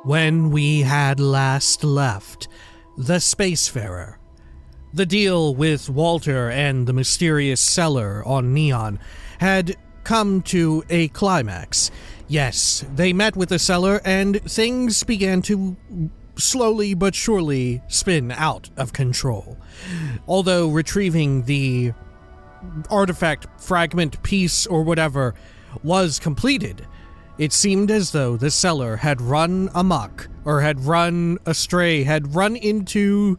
When we had last left the Spacefarer, the deal with Walter and the mysterious seller on Neon had come to a climax. Yes, they met with the seller and things began to slowly but surely spin out of control. Although retrieving the artifact fragment piece or whatever was completed, it seemed as though the seller had run amok, or had run astray, had run into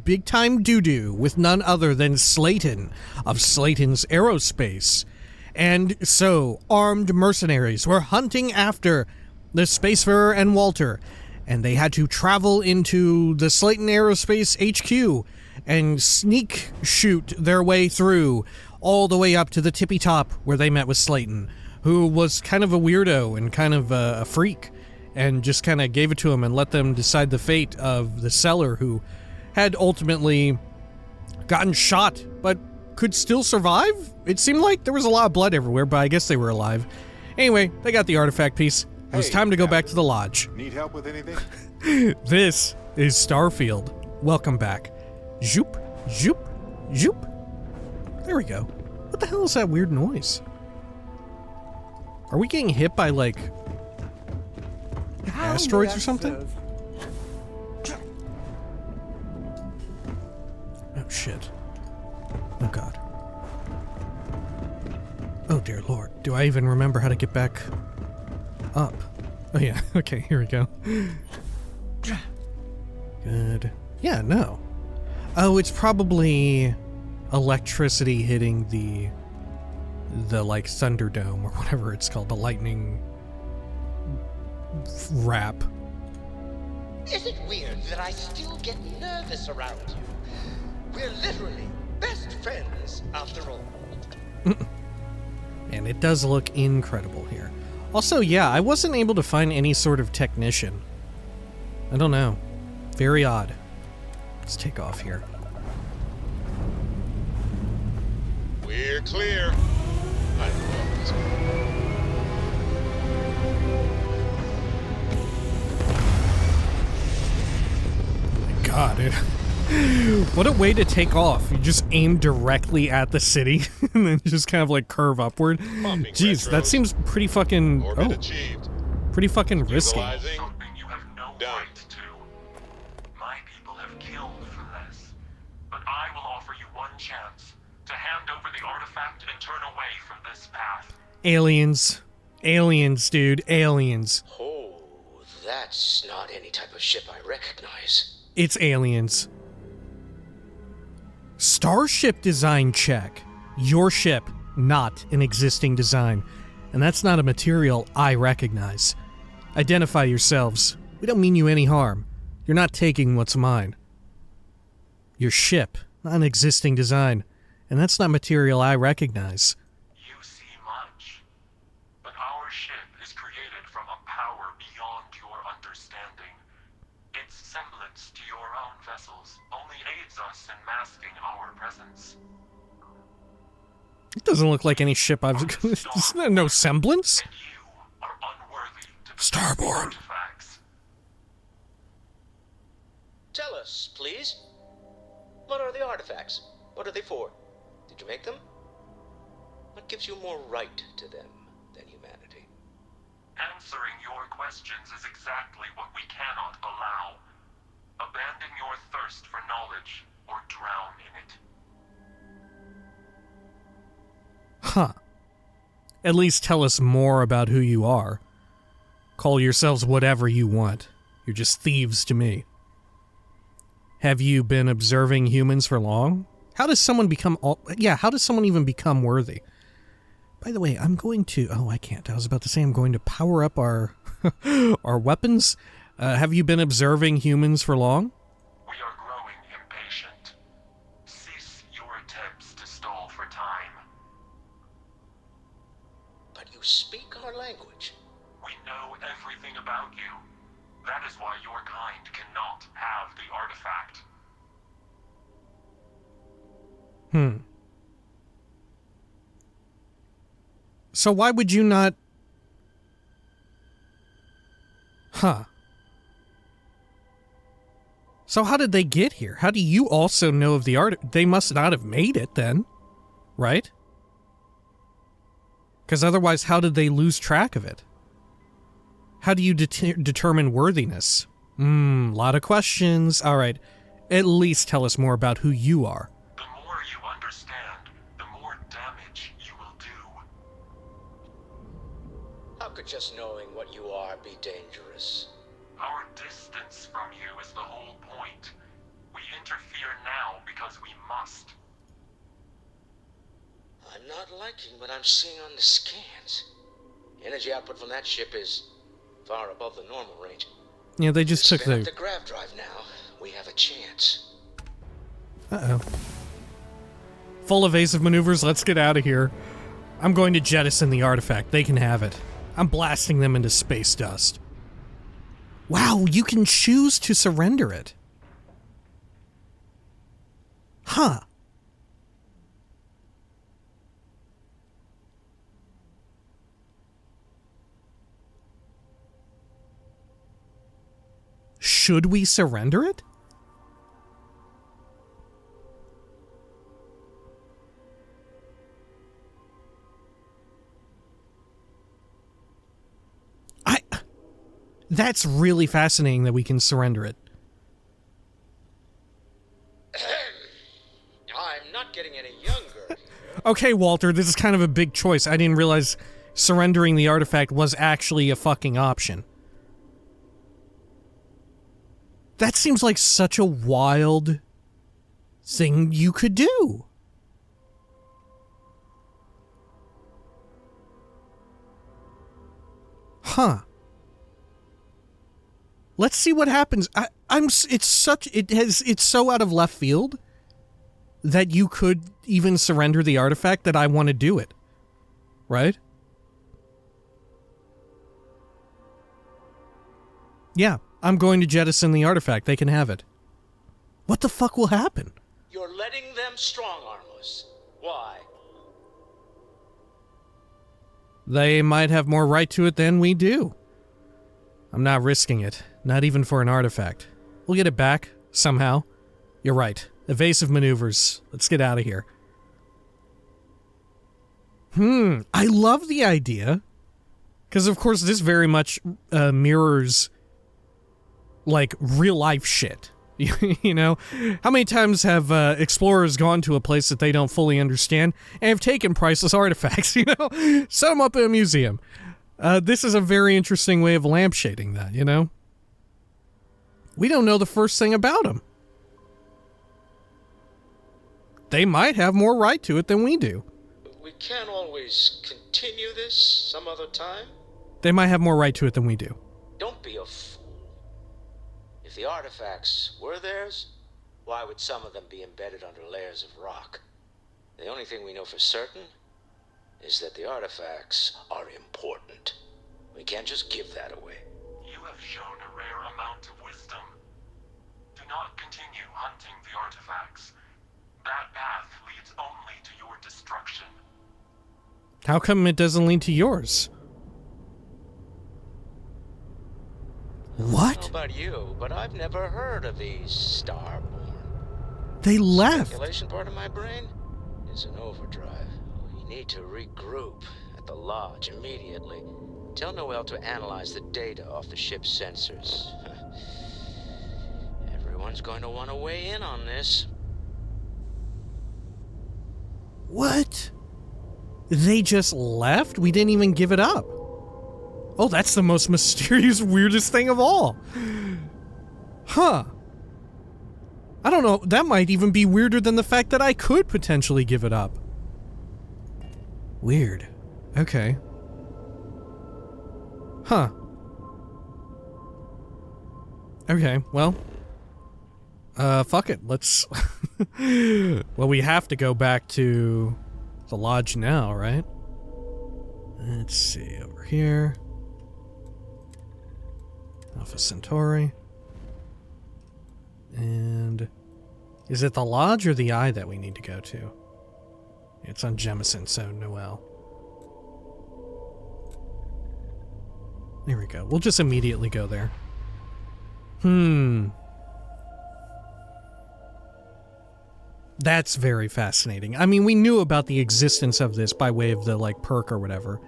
big-time doo-doo with none other than Slayton of Slayton's Aerospace. And so, armed mercenaries were hunting after the Spacefarer and Walter, and they had to travel into the Slayton Aerospace HQ and sneak shoot their way through all the way up to the tippy top where they met with Slayton, who was kind of a weirdo and kind of a freak, and just kind of gave it to him and let them decide the fate of the seller, who had ultimately gotten shot, but could still survive? It seemed like there was a lot of blood everywhere, but I guess they were alive. Anyway, they got the artifact piece. It was time to go back to the lodge. Need help with anything? This is Starfield. Welcome back. Zoop, zoop, zoop. There we go. What the hell is that weird noise? Are we getting hit by, like, asteroids or something? Oh, shit. Oh, God. Oh, dear Lord. Do I even remember how to get back up? Oh, yeah. Okay, here we go. Good. Yeah, no. Oh, it's probably electricity hitting the like Thunderdome or whatever it's called, the lightning wrap. Is it weird that I still get nervous around you? We're literally best friends after all. And it does look incredible here. Also, yeah, I wasn't able to find any sort of technician. I don't know. Very odd. Let's take off here. We're clear. I love this. God, what a way to take off. You just aim directly at the city and then just kind of like curve upward. Jeez, that seems pretty fucking pretty fucking risky. Something you have no right to. My people have killed for less. But I will offer you one chance to hand over the artifact and turn away from this path. Aliens. Aliens, dude. Aliens. Oh, that's not any type of ship I recognize. It's aliens. Starship design check. Your ship, not an existing design. And that's not a material I recognize. Identify yourselves. We don't mean you any harm. You're not taking what's mine. Your ship, not an existing design. And that's not material I recognize. You see much. But our ship is created from a power beyond your understanding. Its semblance to your own vessels only aids us in masking our presence. It doesn't look like any ship I've... Isn't no semblance? And you are unworthy to Starboard. artifacts. Tell us, please. What are the artifacts? What are they for? Did you make them? What gives you more right to them than humanity? Answering your questions is exactly what we cannot allow. Abandon your thirst for knowledge or drown in it. Huh. At least tell us more about who you are. Call yourselves whatever you want. You're just thieves to me. Have you been observing humans for long? How does someone become... how does someone even become worthy? By the way, I'm going to... Oh, I can't. I was about to say I'm going to power up our our weapons. Have you been observing humans for long? We are growing impatient. Cease your attempts to stall for time. But you speak our language. We know everything about you. That is why your kind cannot have the artifact. So why would you not... Huh. So how did they get here? How do you also know of the art? They must not have made it then, right? Because otherwise, how did they lose track of it? How do you determine worthiness? Lot of questions. All right, at least tell us more about who you are. The more you understand, the more damage you will do. How could just knowing what you are be dangerous? Our distance from you is the whole point. We interfere now because we must. I'm not liking what I'm seeing on the scans. Energy output from that ship is far above the normal range. Yeah, they just took Spin up the... the grav drive now. We have a chance. Uh-oh. Full evasive maneuvers, let's get out of here. I'm going to jettison the artifact. They can have it. I'm blasting them into space dust. Wow, you can choose to surrender it. Huh. Should we surrender it? That's really fascinating that we can surrender it. I'm not getting any younger. Okay, Walter, this is kind of a big choice. I didn't realize surrendering the artifact was actually a fucking option. That seems like such a wild thing you could do. Huh. Let's see what happens. It's so out of left field that you could even surrender the artifact that I want to do it. Right? Yeah, I'm going to jettison the artifact. They can have it. What the fuck will happen? You're letting them strong-arm us. Why? They might have more right to it than we do. I'm not risking it. Not even for an artifact. We'll get it back, somehow. You're right. Evasive maneuvers. Let's get out of here. I love the idea. Because, of course, this very much mirrors, like, real-life shit. You know? How many times have explorers gone to a place that they don't fully understand and have taken priceless artifacts, you know? Set them up in a museum. This is a very interesting way of lampshading that, you know? We don't know the first thing about them. They might have more right to it than we do. We can't always continue this some other time. They might have more right to it than we do. Don't be a fool. If the artifacts were theirs, why would some of them be embedded under layers of rock? The only thing we know for certain is that the artifacts are important. We can't just give that away. You have shown a rare amount of wisdom. Do not continue hunting the artifacts. That path leads only to your destruction. How come it doesn't lead to yours? I don't What? know about you, but I've never heard of these Starborn. They left. Speculation part of my brain is an overdrive. We need to regroup at the lodge immediately. Tell Noel to analyze the data off the ship's sensors. Everyone's going to want to weigh in on this. What? They just left? We didn't even give it up. Oh, that's the most mysterious, weirdest thing of all. Huh. I don't know, that might even be weirder than the fact that I could potentially give it up. Weird. Okay. Huh. Okay, well. Fuck it, let's... Well, we have to go back to the lodge now, right? Let's see, over here. Alpha Centauri. And... is it the lodge or the eye that we need to go to? It's on Jemison, so Noel. There we go. We'll just immediately go there. That's very fascinating. I mean, we knew about the existence of this by way of the, like, perk or whatever.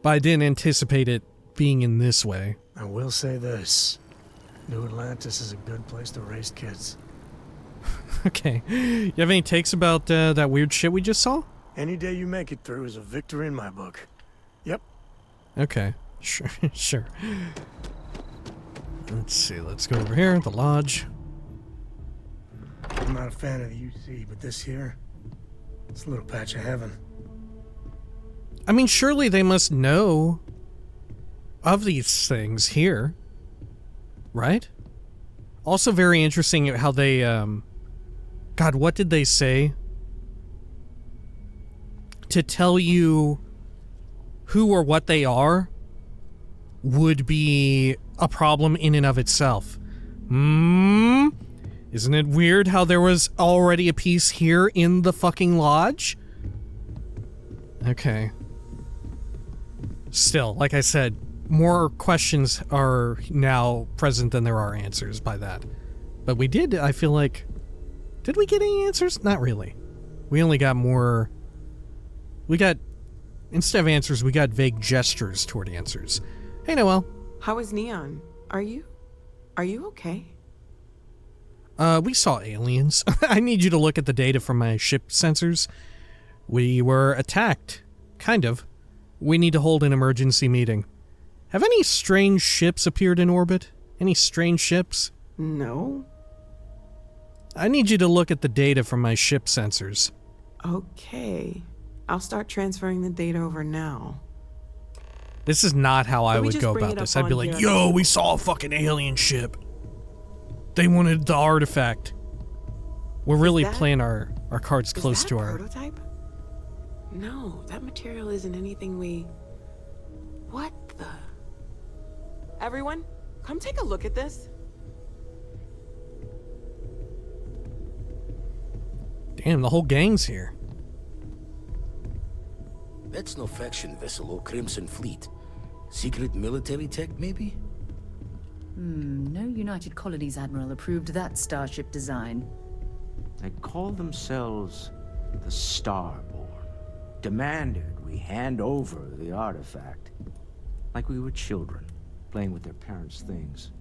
But I didn't anticipate it being in this way. I will say this. New Atlantis is a good place to raise kids. Okay. You have any takes about that weird shit we just saw? Any day you make it through is a victory in my book. Yep. Okay. Sure. Sure. Let's see. Let's go over here. The lodge. I'm not a fan of the UC, but this here, it's a little patch of heaven. I mean, surely they must know of these things here. Right? Also very interesting how they, God, what did they say? To tell you who or what they are would be a problem in and of itself. Isn't it weird how there was already a piece here in the fucking lodge? Okay. Still, like I said, more questions are now present than there are answers by that. But we did, I feel like... Did we get any answers? Not really. We only got more... We got... Instead of answers, we got vague gestures toward answers. Hey, Noelle. How is Neon? Are you okay? We saw aliens. I need you to look at the data from my ship sensors. We were attacked. Kind of. We need to hold an emergency meeting. Have any strange ships appeared in orbit? Any strange ships? No. I need you to look at the data from my ship sensors. Okay. I'll start transferring the data over now. This is not how I Can we would just go bring about it this. up I'd be on like, here? yo, we saw a fucking alien ship. They wanted the artifact. We're really playing our cards close to our... prototype? No, that material isn't anything we... What the... Everyone, come take a look at this. Damn, the whole gang's here. That's no faction vessel or Crimson Fleet. Secret military tech, maybe? No United Colonies Admiral approved that starship design. They call themselves the Starborn. Demanded we hand over the artifact. Like we were children, playing with their parents' things.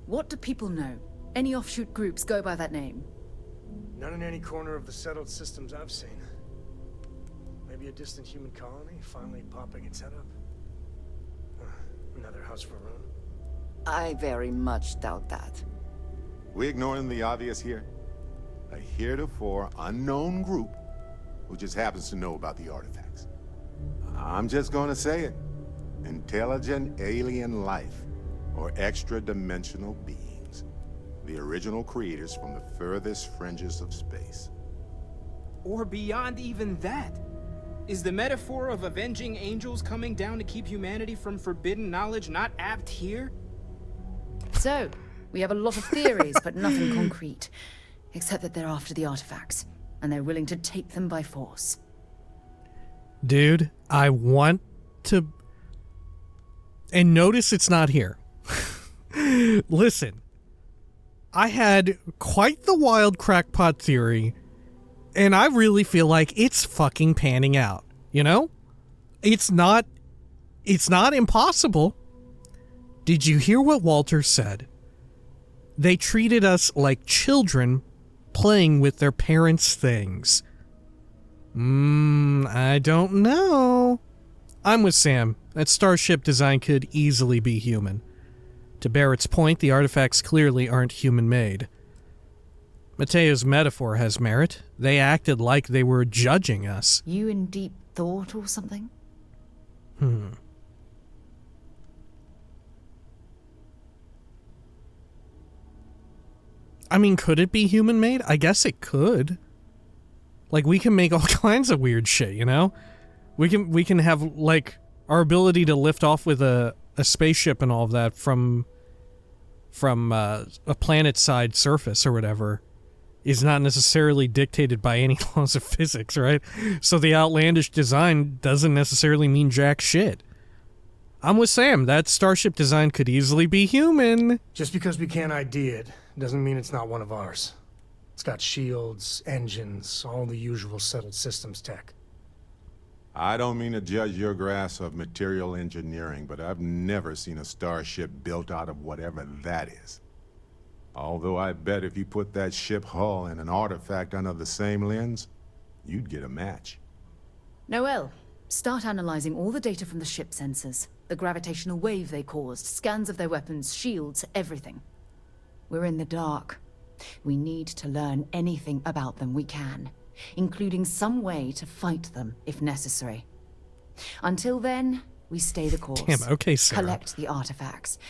What do people know? Any offshoot groups go by that name? Not in any corner of the settled systems I've seen. Maybe a distant human colony finally popping its head up. Another house for Rune. I very much doubt that. We ignoring the obvious here? A heretofore unknown group who just happens to know about the artifacts. I'm just gonna say it. Intelligent alien life, or extra-dimensional beings. The original creators from the furthest fringes of space. Or beyond even that. Is the metaphor of avenging angels coming down to keep humanity from forbidden knowledge not apt here? So, we have a lot of theories, but nothing concrete. Except that they're after the artifacts, and they're willing to take them by force. Dude, I want to... And notice it's not here. Listen. I had quite the wild crackpot theory, and I really feel like it's fucking panning out, you know? It's not impossible. Did you hear what Walter said? They treated us like children playing with their parents' things. I don't know. I'm with Sam. That starship design could easily be human. To Barrett's point, the artifacts clearly aren't human-made. Mateo's metaphor has merit. They acted like they were judging us. You in deep thought or something? I mean, could it be human-made? I guess it could. Like, we can make all kinds of weird shit, you know? We can have, like, our ability to lift off with a spaceship and all of that from a planet-side surface or whatever is not necessarily dictated by any laws of physics, right? So the outlandish design doesn't necessarily mean jack shit. I'm with Sam. That starship design could easily be human. Just because we can't ID it doesn't mean it's not one of ours. It's got shields, engines, all the usual settled systems tech. I don't mean to judge your grasp of material engineering, but I've never seen a starship built out of whatever that is. Although I bet if you put that ship hull and an artifact under the same lens, you'd get a match. Noel, start analyzing all the data from the ship sensors. The gravitational wave they caused, scans of their weapons, shields, everything. We're in the dark. We need to learn anything about them we can, including some way to fight them if necessary. Until then, we stay the course. Damn, okay, Sarah. Collect the artifacts.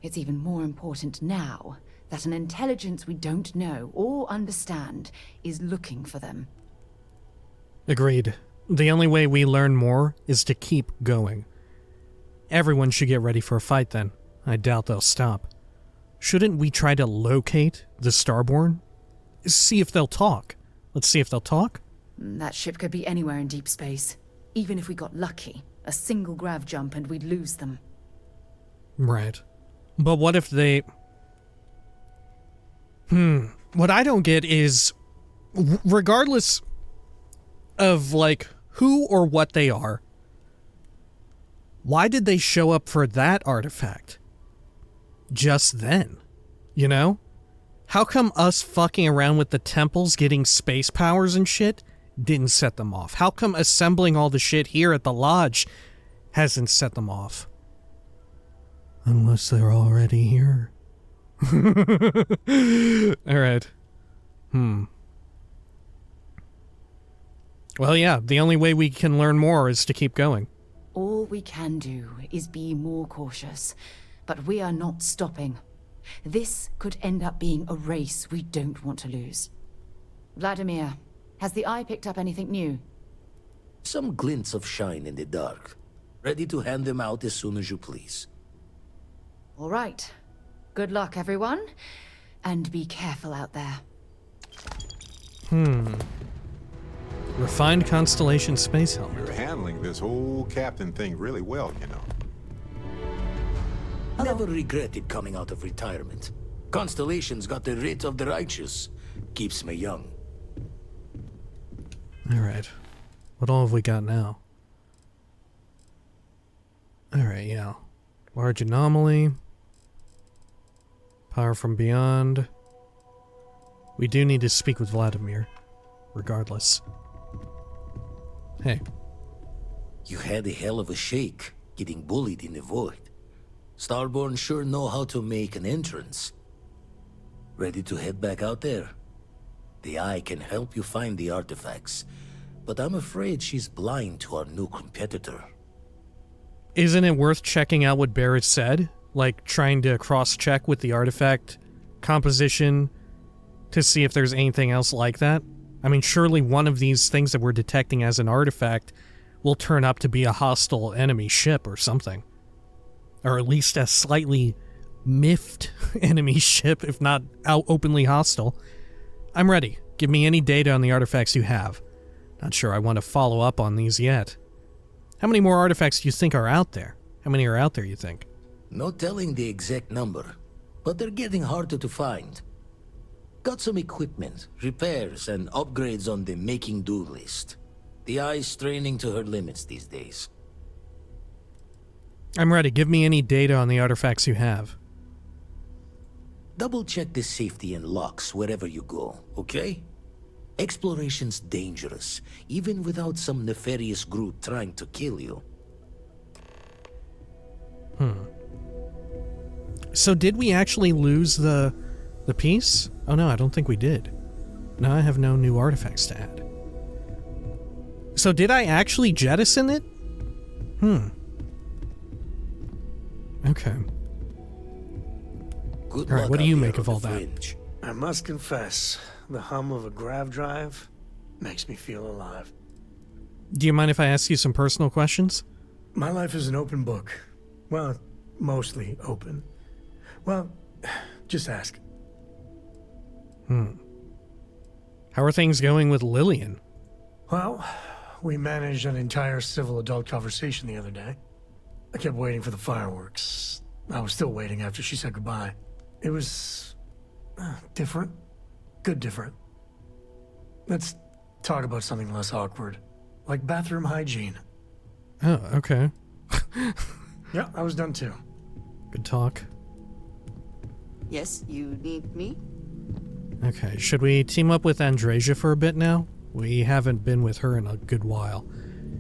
It's even more important now that an intelligence we don't know or understand is looking for them. Agreed. The only way we learn more is to keep going. Everyone should get ready for a fight then. I doubt they'll stop. Shouldn't we try to locate the Starborn? See if they'll talk. Let's see if they'll talk. That ship could be anywhere in deep space. Even if we got lucky, a single grav jump and we'd lose them. Right. But what if they... What I don't get is, regardless of, like, who or what they are, why did they show up for that artifact just then? You know? How come us fucking around with the temples getting space powers and shit didn't set them off? How come assembling all the shit here at the lodge hasn't set them off? Unless they're already here. Alright. Well, yeah, the only way we can learn more is to keep going. All we can do is be more cautious, but we are not stopping. This could end up being a race we don't want to lose. Vladimir, has the Eye picked up anything new? Some glints of shine in the dark. Ready to hand them out as soon as you please. All right. Good luck, everyone. And be careful out there. Refined Constellation space helmet. You're handling this whole captain thing really well, you know. Never regretted coming out of retirement. Constellation's got the writ of the righteous. Keeps me young. Alright. What all have we got now? Alright, yeah. Large anomaly. Power from beyond. We do need to speak with Vladimir. Regardless. Hey. You had a hell of a shake, getting bullied in the void. Starborn sure know how to make an entrance. Ready to head back out there? The Eye can help you find the artifacts, but I'm afraid she's blind to our new competitor. Isn't it worth checking out what Barrett said? Like, trying to cross-check with the artifact composition to see if there's anything else like that? I mean, surely one of these things that we're detecting as an artifact will turn up to be a hostile enemy ship or something. Or at least a slightly miffed enemy ship, if not out openly hostile. I'm ready. Give me any data on the artifacts you have. Not sure I want to follow up on these yet. How many more artifacts do you think are out there? How many are out there, you think? No telling the exact number, but they're getting harder to find. Got some equipment, repairs, and upgrades on the making-do list. The Eye's straining to her limits these days. I'm ready. Give me any data on the artifacts you have. Double-check the safety and locks wherever you go, okay? Exploration's dangerous, even without some nefarious group trying to kill you. So did we actually lose the piece? Oh no, I don't think we did. No, I have no new artifacts to add. So did I actually jettison it? Okay. Good All right, luck what do out you there make of on all the that? fringe. I must confess, the hum of a grav drive makes me feel alive. Do you mind if I ask you some personal questions? My life is an open book. Well, mostly open. Well, just ask. How are things going with Lillian? Well, we managed an entire civil adult conversation the other day. I kept waiting for the fireworks. I was still waiting after she said goodbye. It was different. Good different. Let's talk about something less awkward, like bathroom hygiene. Oh, okay. Yeah, I was done too. Good talk. Yes, you need me? Okay, should we team up with Andresia for a bit now? We haven't been with her in a good while.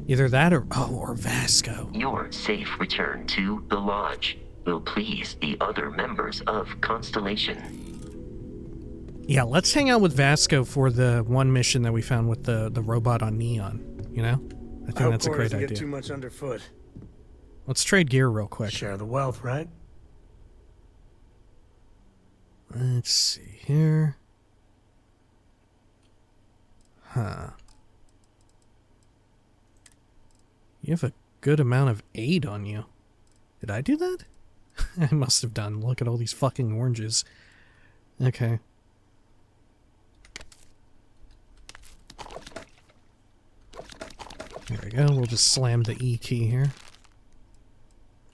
Either that or Vasco. Your safe return to the Lodge will please the other members of Constellation. Yeah, let's hang out with Vasco for the one mission that we found with the robot on Neon, you know? I think that's a great idea. Get too much underfoot. Let's trade gear real quick. Share the wealth, right? Let's see here. Huh. You have a good amount of 8 on you. Did I do that? I must have done. Look at all these fucking oranges. Okay. There we go. We'll just slam the E key here.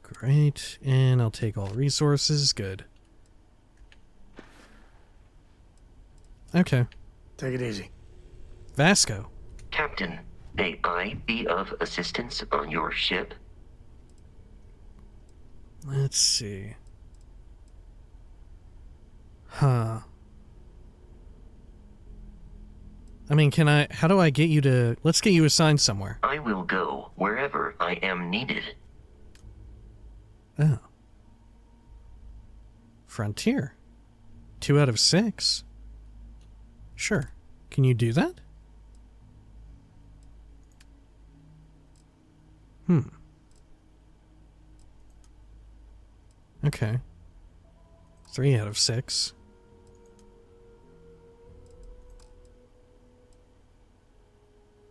Great. And I'll take all resources. Good. Okay. Take it easy. Vasco. Captain, may I be of assistance on your ship? Let's see. Huh. I mean, how do I get you to... Let's get you assigned somewhere. I will go wherever I am needed. Oh. Frontier. 2 out of 6. Sure. Can you do that? Okay. 3 out of 6.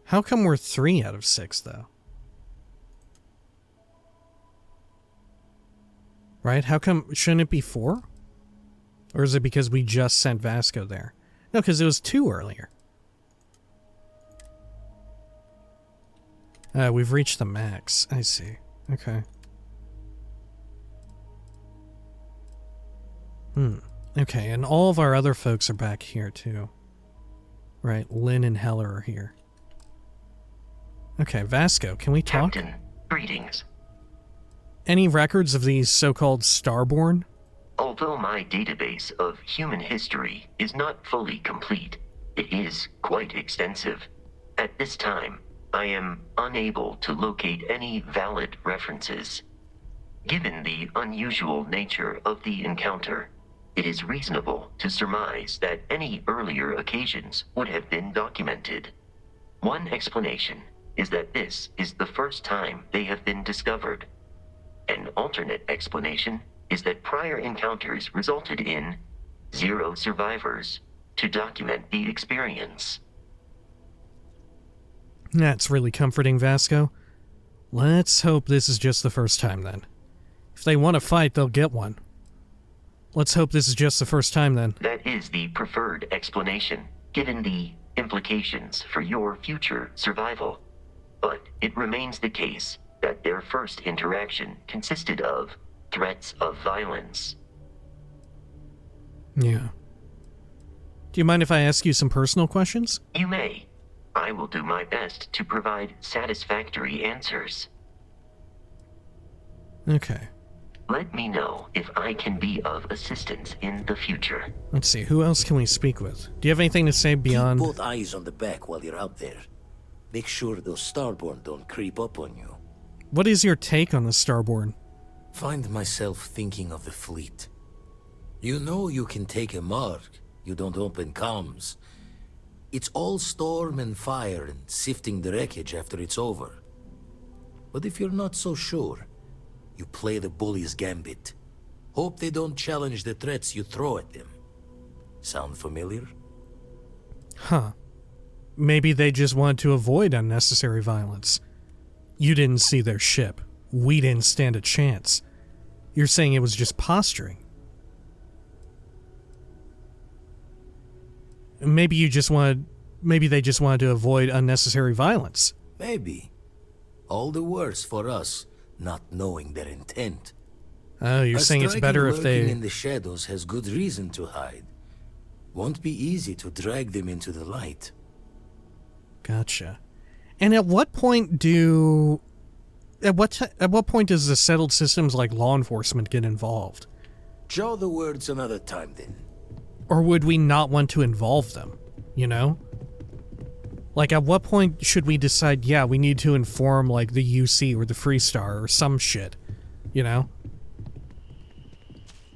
How come we're 3 out of 6, though? Right? How come... Shouldn't it be 4? Or is it because we just sent Vasco there? No, because it was 2 earlier. We've reached the max. I see. Okay. Okay, and all of our other folks are back here, too. Right, Lynn and Heller are here. Okay, Vasco, can we talk? Captain, greetings. Any records of these so-called Starborn? Although my database of human history is not fully complete, it is quite extensive. At this time, I am unable to locate any valid references. Given the unusual nature of the encounter, it is reasonable to surmise that any earlier occasions would have been documented. One explanation is that this is the first time they have been discovered. An alternate explanation is that prior encounters resulted in 0 survivors to document the experience. That's really comforting, Vasco. Let's hope this is just the first time, then. If they want to fight, they'll get one. Let's hope this is just the first time, then. That is the preferred explanation, given the implications for your future survival. But it remains the case that their first interaction consisted of threats of violence. Yeah. Do you mind if I ask you some personal questions? You may. I will do my best to provide satisfactory answers. Okay. Let me know if I can be of assistance in the future. Let's see, who else can we speak with? Do you have anything to say beyond... Keep both eyes on the back while you're out there. Make sure those Starborn don't creep up on you. What is your take on the Starborn? Find myself thinking of the fleet. You know you can take a mark, you don't open comms. It's all storm and fire and sifting the wreckage after it's over. But if you're not so sure, you play the bully's gambit. Hope they don't challenge the threats you throw at them. Sound familiar? Huh. Maybe they just want to avoid unnecessary violence. You didn't see their ship. We didn't stand a chance. You're saying it was just posturing. Maybe they just wanted to avoid unnecessary violence. Maybe. All the worse for us, not knowing their intent. Oh, you're saying it's better if they... in the shadows has good reason to hide. Won't be easy to drag them into the light. Gotcha. And at what point at what point does the settled systems like law enforcement get involved? Jaw the words another time then. Or would we not want to involve them, you know? Like, at what point should we decide, yeah, we need to inform, like, the UC or the Freestar or some shit, you know?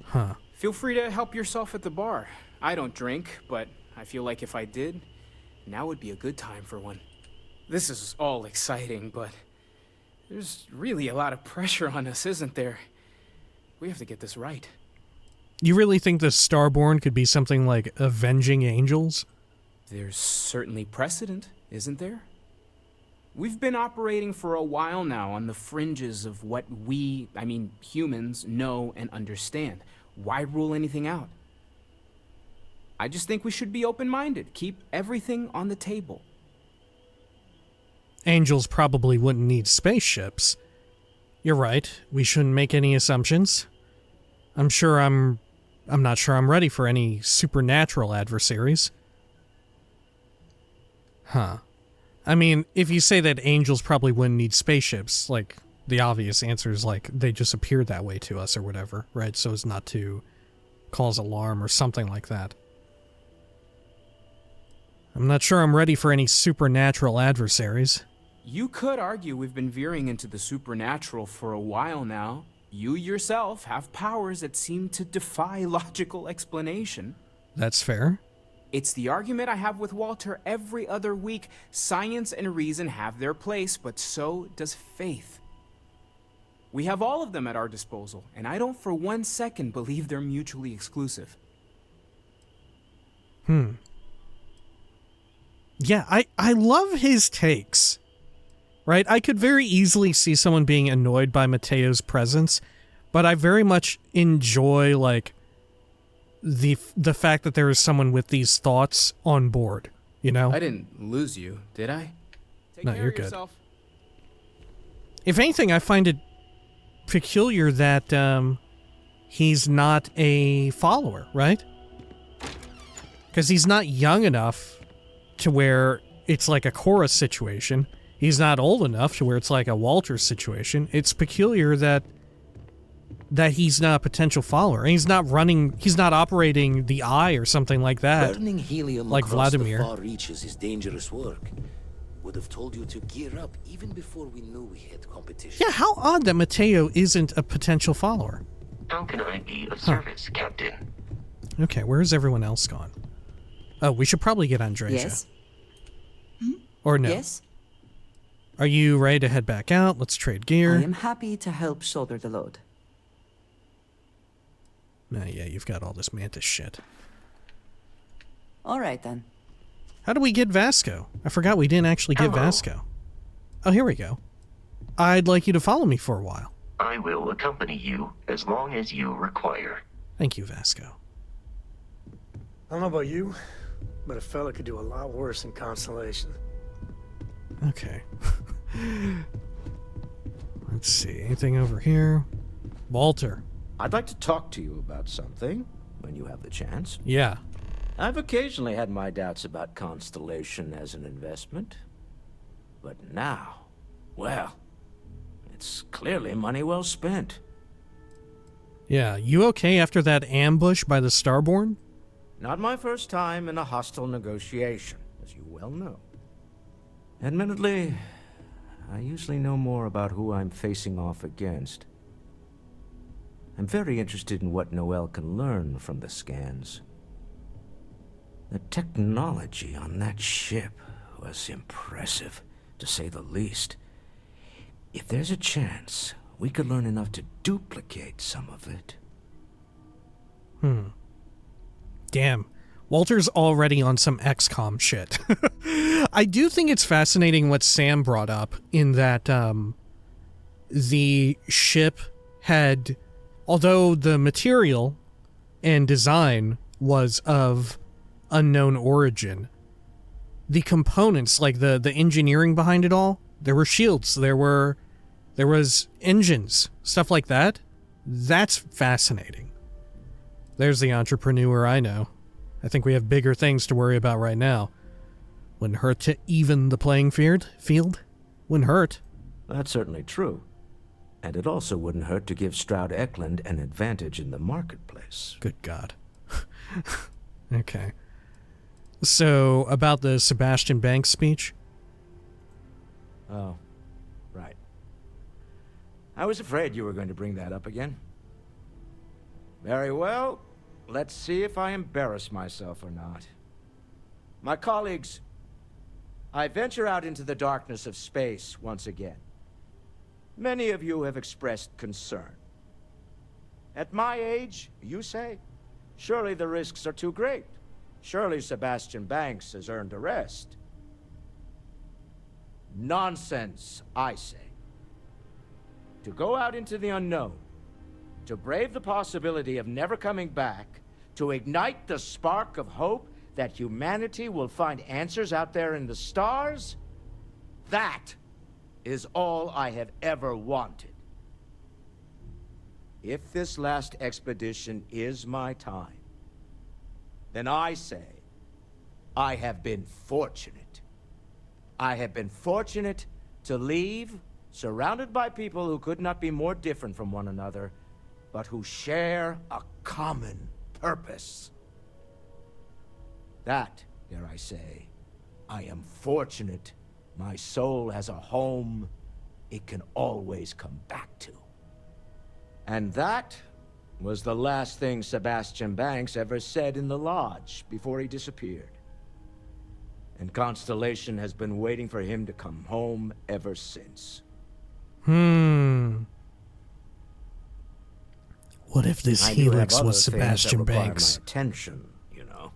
Huh. Feel free to help yourself at the bar. I don't drink, but I feel like if I did, now would be a good time for one. This is all exciting, but there's really a lot of pressure on us, isn't there? We have to get this right. You really think the Starborn could be something like avenging angels? There's certainly precedent, isn't there? We've been operating for a while now on the fringes of what humans, know and understand. Why rule anything out? I just think we should be open-minded. Keep everything on the table. Angels probably wouldn't need spaceships. You're right. We shouldn't make any assumptions. I'm not sure I'm ready for any supernatural adversaries. Huh. I mean, if you say that angels probably wouldn't need spaceships, like, the obvious answer is, like, they just appear that way to us or whatever, right? So as not to cause alarm or something like that. I'm not sure I'm ready for any supernatural adversaries. You could argue we've been veering into the supernatural for a while now. You yourself have powers that seem to defy logical explanation. That's fair. It's the argument I have with Walter every other week. Science and reason have their place, but so does faith. We have all of them at our disposal, and I don't for 1 second believe they're mutually exclusive. Yeah, I love his takes. Right? I could very easily see someone being annoyed by Mateo's presence, but I very much enjoy, like, the fact that there is someone with these thoughts on board, you know? I didn't lose you, did I? No, you're good. If anything, I find it peculiar that he's not a follower, right? Because he's not young enough to where it's like a Chorus situation. He's not old enough to where it's like a Walter situation. It's peculiar that he's not a potential follower. And he's not operating the Eye or something like that. Burning helium like across Vladimir. the far reaches is dangerous work. Would have told you to gear up even before we knew we had competition. Yeah, how odd that Mateo isn't a potential follower. How can I be of service, Captain? Okay, where's everyone else gone? Oh, we should probably get Andreja. Yes? Or no? Yes? Are you ready to head back out? Let's trade gear. I am happy to help shoulder the load. Yeah, you've got all this Mantis shit. All right, then. How do we get Vasco? I forgot we didn't actually get Vasco. Oh, here we go. I'd like you to follow me for a while. I will accompany you as long as you require. Thank you, Vasco. I don't know about you, but a fella could do a lot worse in Constellation. Okay. Let's see. Anything over here? Walter. I'd like to talk to you about something, when you have the chance. Yeah. I've occasionally had my doubts about Constellation as an investment. But now, well, it's clearly money well spent. Yeah, you okay after that ambush by the Starborn? Not my first time in a hostile negotiation, as you well know. Admittedly, I usually know more about who I'm facing off against. I'm very interested in what Noel can learn from the scans. The technology on that ship was impressive, to say the least. If there's a chance, we could learn enough to duplicate some of it. Damn. Walter's already on some XCOM shit. I do think it's fascinating what Sam brought up in that the ship had, although the material and design was of unknown origin, the components, like the engineering behind it all, there were shields, there was engines, stuff like that. That's fascinating. There's the entrepreneur I know. I think we have bigger things to worry about right now. Wouldn't hurt to even the playing field? Wouldn't hurt. That's certainly true. And it also wouldn't hurt to give Stroud Eklund an advantage in the marketplace. Good God. Okay. So, about the Sebastian Banks speech? Oh, right. I was afraid you were going to bring that up again. Very well. Let's see if I embarrass myself or not. My colleagues, I venture out into the darkness of space once again. Many of you have expressed concern. At my age, you say, surely the risks are too great. Surely Sebastian Banks has earned a rest. Nonsense, I say. To go out into the unknown, to brave the possibility of never coming back, to ignite the spark of hope that humanity will find answers out there in the stars, that is all I have ever wanted. If this last expedition is my time, then I say, I have been fortunate. I have been fortunate to leave, surrounded by people who could not be more different from one another, but who share a common purpose. That, dare I say, I am fortunate. My soul has a home it can always come back to. And that was the last thing Sebastian Banks ever said in the lodge before he disappeared. And Constellation has been waiting for him to come home ever since. What if this Helix was Sebastian Banks? Attention, you know.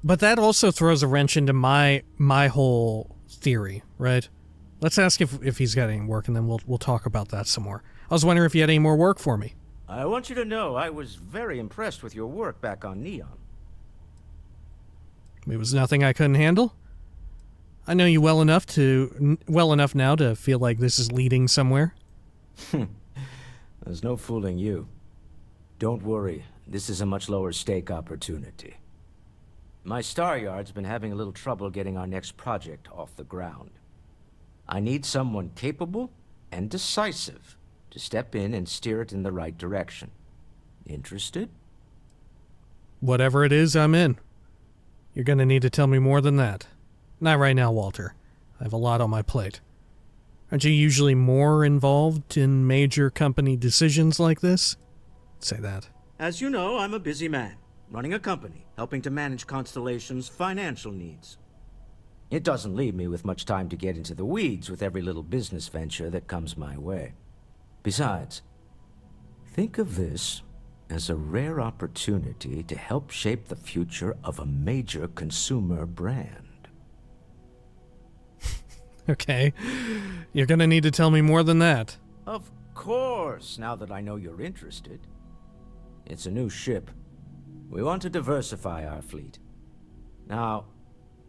But that also throws a wrench into my whole theory, right? Let's ask if he's got any work, and then we'll talk about that some more. I was wondering if you had any more work for me. I want you to know I was very impressed with your work back on Neon. It was nothing I couldn't handle. I know you well enough now to feel like this is leading somewhere. There's no fooling you. Don't worry, this is a much lower stake opportunity. My Star Yard's been having a little trouble getting our next project off the ground. I need someone capable and decisive to step in and steer it in the right direction. Interested? Whatever it is, I'm in. You're gonna need to tell me more than that. Not right now, Walter. I have a lot on my plate. Aren't you usually more involved in major company decisions like this? Say that. As you know, I'm a busy man, running a company, helping to manage Constellation's financial needs. It doesn't leave me with much time to get into the weeds with every little business venture that comes my way. Besides, think of this as a rare opportunity to help shape the future of a major consumer brand. Okay. You're gonna need to tell me more than that. Of course, now that I know you're interested. It's a new ship. We want to diversify our fleet. Now,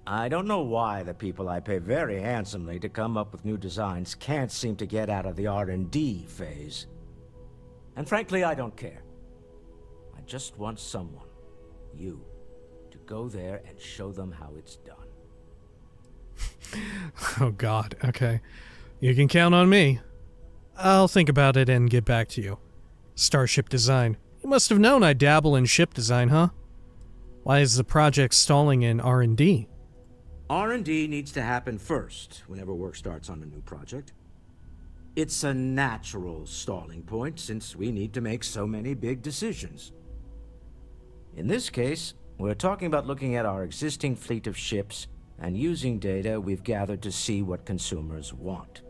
I don't know why the people I pay very handsomely to come up with new designs can't seem to get out of the R&D phase. And frankly, I don't care. I just want someone, you, to go there and show them how it's done. Oh God, okay. You can count on me. I'll think about it and get back to you. Starship design. You must have known I dabble in ship design, huh? Why is the project stalling in R&D? R&D needs to happen first whenever work starts on a new project. It's a natural stalling point since we need to make so many big decisions. In this case, we're talking about looking at our existing fleet of ships and using data we've gathered to see what consumers want.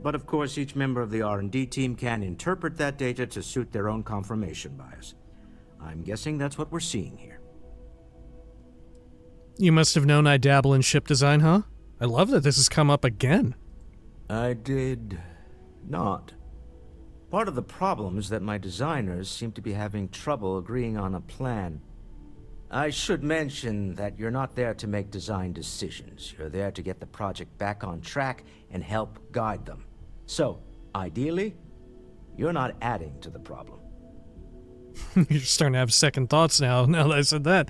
But of course, each member of the R&D team can interpret that data to suit their own confirmation bias. I'm guessing that's what we're seeing here. You must have known I dabble in ship design, huh? I love that this has come up again. I did not. Part of the problem is that my designers seem to be having trouble agreeing on a plan. I should mention that you're not there to make design decisions. You're there to get the project back on track and help guide them. So, ideally, you're not adding to the problem. You're starting to have second thoughts now that I said that.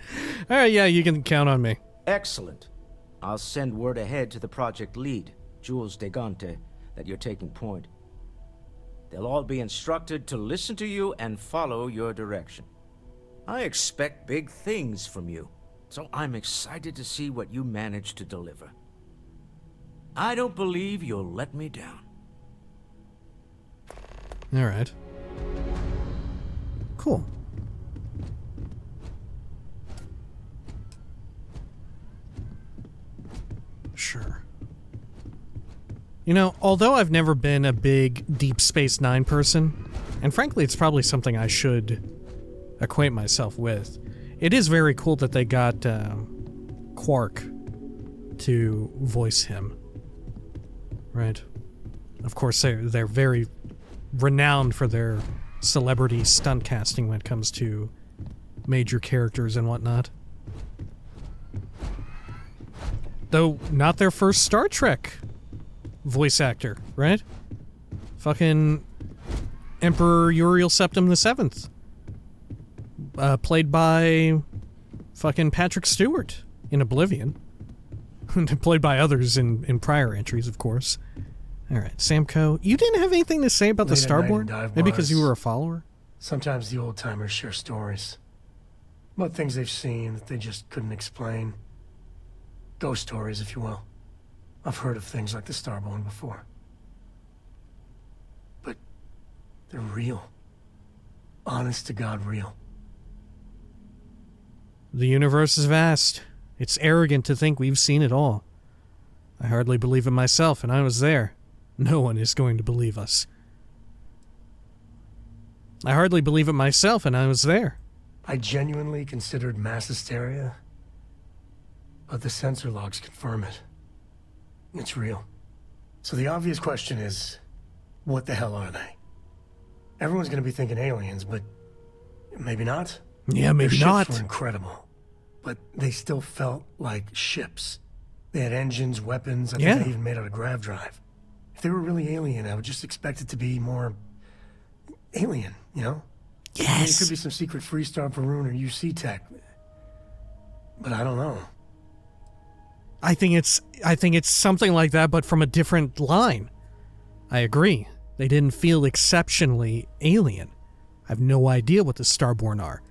All right, yeah, you can count on me. Excellent. I'll send word ahead to the project lead, Jules Degante, that you're taking point. They'll all be instructed to listen to you and follow your direction. I expect big things from you, so I'm excited to see what you manage to deliver. I don't believe you'll let me down. All right. Cool. Sure. You know, although I've never been a big Deep Space Nine person, and frankly it's probably something I should acquaint myself with, it is very cool that they got Quark to voice him. Right? Of course, they're very renowned for their celebrity stunt casting when it comes to major characters and whatnot. Though, not their first Star Trek voice actor, right? Fucking Emperor Uriel Septim VII. Played by fucking Patrick Stewart in Oblivion. Played by others in prior entries, of course. Alright, Samco, you didn't have anything to say about the Starborn? Maybe because you were a follower? Sometimes the old-timers share stories. About things they've seen that they just couldn't explain. Ghost stories, if you will. I've heard of things like the Starborn before. But they're real. Honest to God real. The universe is vast. It's arrogant to think we've seen it all. I hardly believe it myself, and I was there. No one is going to believe us. I hardly believe it myself, and I was there. I genuinely considered mass hysteria, but the sensor logs confirm it. It's real. So the obvious question is, what the hell are they? Everyone's gonna be thinking aliens, but maybe not. Yeah, maybe Their not. ships were incredible, but they still felt like ships. They had engines, weapons, I think they even made out of grav drive. If they were really alien, I would just expect it to be more alien, you know? Yes. I mean, it could be some secret Freestar Perun or UC tech, but I don't know. I think it's something like that, but from a different line. I agree. They didn't feel exceptionally alien. I have no idea what the Starborn are.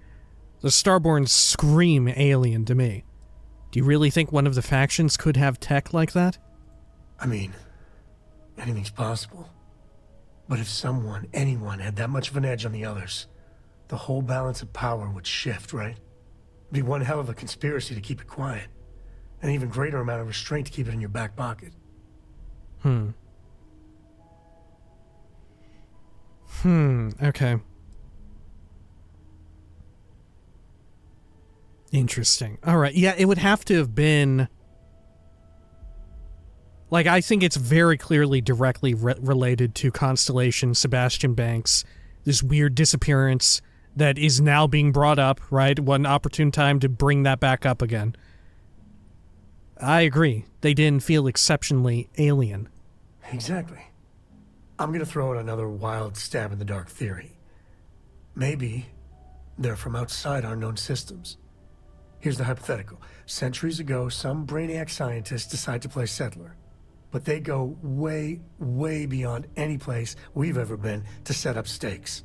The Starborn scream alien to me. Do you really think one of the factions could have tech like that? I mean, anything's possible. But if anyone had that much of an edge on the others, the whole balance of power would shift, right? It'd be one hell of a conspiracy to keep it quiet. An even greater amount of restraint to keep it in your back pocket. Okay. Interesting. Alright, yeah, it would have to have been... Like, I think it's very clearly directly related to Constellation, Sebastian Banks, this weird disappearance that is now being brought up, right? One opportune time to bring that back up again. I agree. They didn't feel exceptionally alien. Exactly. I'm gonna throw out another wild stab in the dark theory. Maybe they're from outside our known systems. Here's the hypothetical. Centuries ago, some brainiac scientists decide to play settler. But they go way, way beyond any place we've ever been to set up stakes.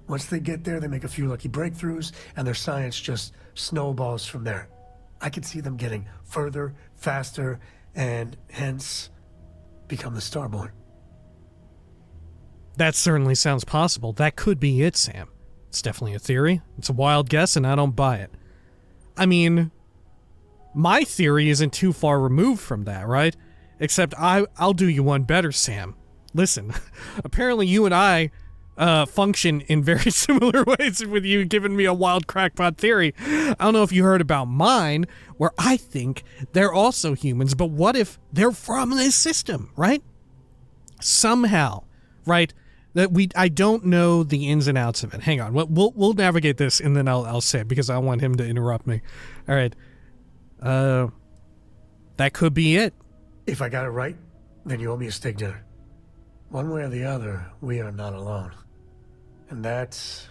Once they get there, they make a few lucky breakthroughs, and their science just snowballs from there. I could see them getting further, faster, and hence become the Starborn. That certainly sounds possible. That could be it, Sam. It's definitely a theory. It's a wild guess, and I don't buy it. I mean, my theory isn't too far removed from that, right? Except I'll do you one better, Sam. Listen, apparently you and I function in very similar ways with you giving me a wild crackpot theory. I don't know if you heard about mine, where I think they're also humans, but what if they're from this system, right? Somehow, right? I don't know the ins and outs of it. Hang on, we'll navigate this, and then I'll say it because I want him to interrupt me. All right, that could be it. If I got it right, then you owe me a steak dinner. One way or the other, we are not alone. And that's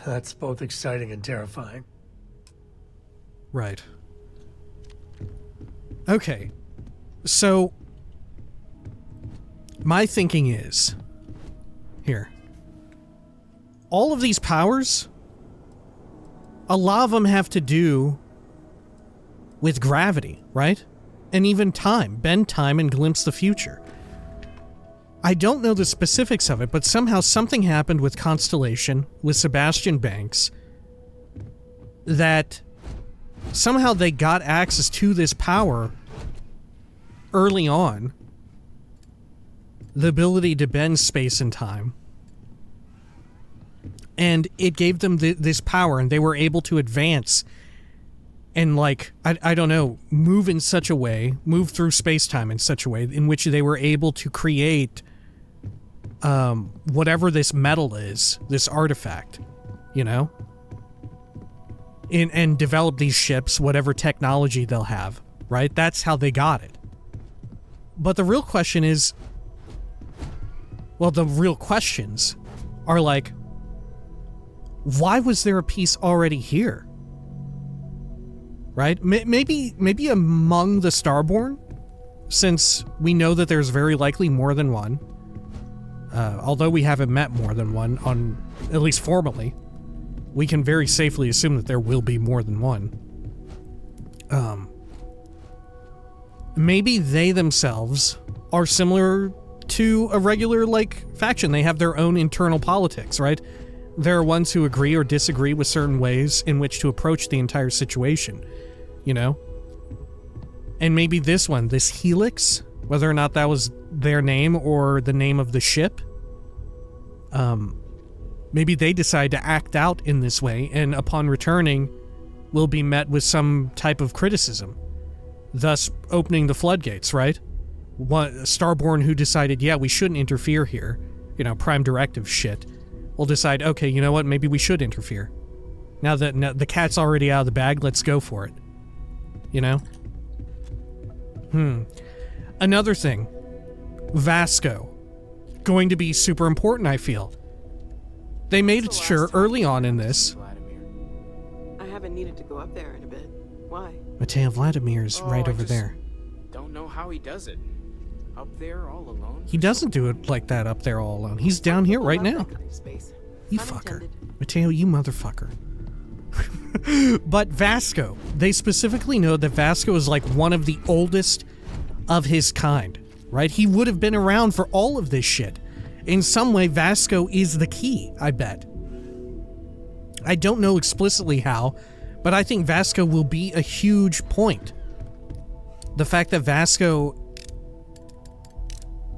That's both exciting and terrifying. Right. Okay. So, my thinking is... Here. All of these powers, a lot of them have to do with gravity, right? And even time. Bend time and glimpse the future. I don't know the specifics of it, but somehow something happened with Constellation, with Sebastian Banks, that somehow they got access to this power early on. The ability to bend space and time. And it gave them this power, and they were able to advance and, like, I don't know, move in such a way, move through space-time in such a way in which they were able to create whatever this metal is, this artifact, you know? And develop these ships, whatever technology they'll have, right? That's how they got it. But the real question is, well, the real questions are like, why was there a piece already here? Right? Maybe among the Starborn, since we know that there's very likely more than one. Although we haven't met more than one, on at least formally, we can very safely assume that there will be more than one. Maybe they themselves are similar to a regular, like, faction. They have their own internal politics, right? There are ones who agree or disagree with certain ways in which to approach the entire situation, you know? And maybe this one, this Helix, whether or not that was their name or the name of the ship, maybe they decide to act out in this way, and upon returning, will be met with some type of criticism, thus opening the floodgates, right? One Starborn who decided, yeah, we shouldn't interfere here, you know, Prime Directive shit, will decide, okay, you know what, maybe we should interfere. Now that the cat's already out of the bag, let's go for it. You know? Another thing. Vasco. Going to be super important, I feel. They made it sure early on in this. I haven't needed to go up there in a bit. Why? Mateo Vladimir's right over there. Don't know how he does it. Up there all alone? He doesn't do it like that up there all alone. He's down here right now. You fucker. Mateo, you motherfucker. But Vasco, they specifically know that Vasco is like one of the oldest of his kind, right? He would have been around for all of this shit. In some way, Vasco is the key, I bet. I don't know explicitly how, but I think Vasco will be a huge point. The fact that Vasco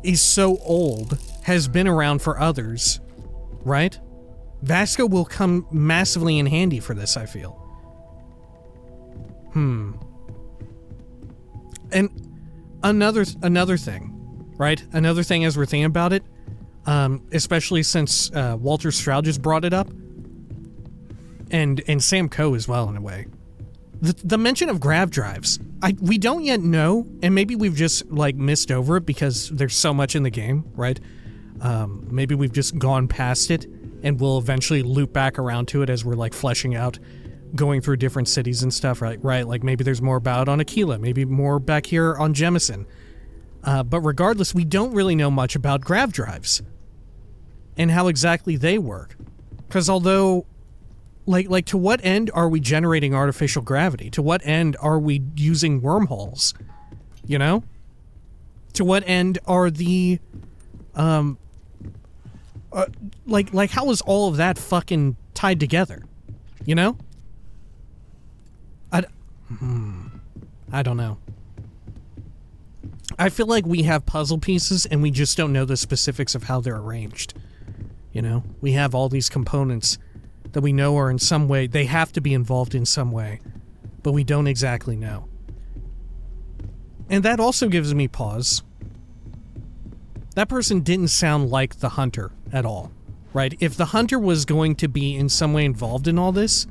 is so old, has been around for others, right? Vasco will come massively in handy for this, I feel. And another thing, right? Another thing as we're thinking about it, especially since Walter Stroud just brought it up, and Sam Coe as well, in a way. The mention of grav drives, we don't yet know, and maybe we've just, like, missed over it because there's so much in the game, right? Maybe we've just gone past it, and we'll eventually loop back around to it as we're, like, fleshing out, going through different cities and stuff, right? Like, maybe there's more about on Aquila, maybe more back here on Jemison. But regardless, we don't really know much about grav drives and how exactly they work. Because although... Like, to what end are we generating artificial gravity? To what end are we using wormholes? You know? To what end are the, like, how is all of that fucking tied together? You know? I don't know. I feel like we have puzzle pieces and we just don't know the specifics of how they're arranged. You know? We have all these components that we know are in some way, they have to be involved in some way, but we don't exactly know. And that also gives me pause. That person didn't sound like the Hunter at all, right? If the Hunter was going to be in some way involved in all this,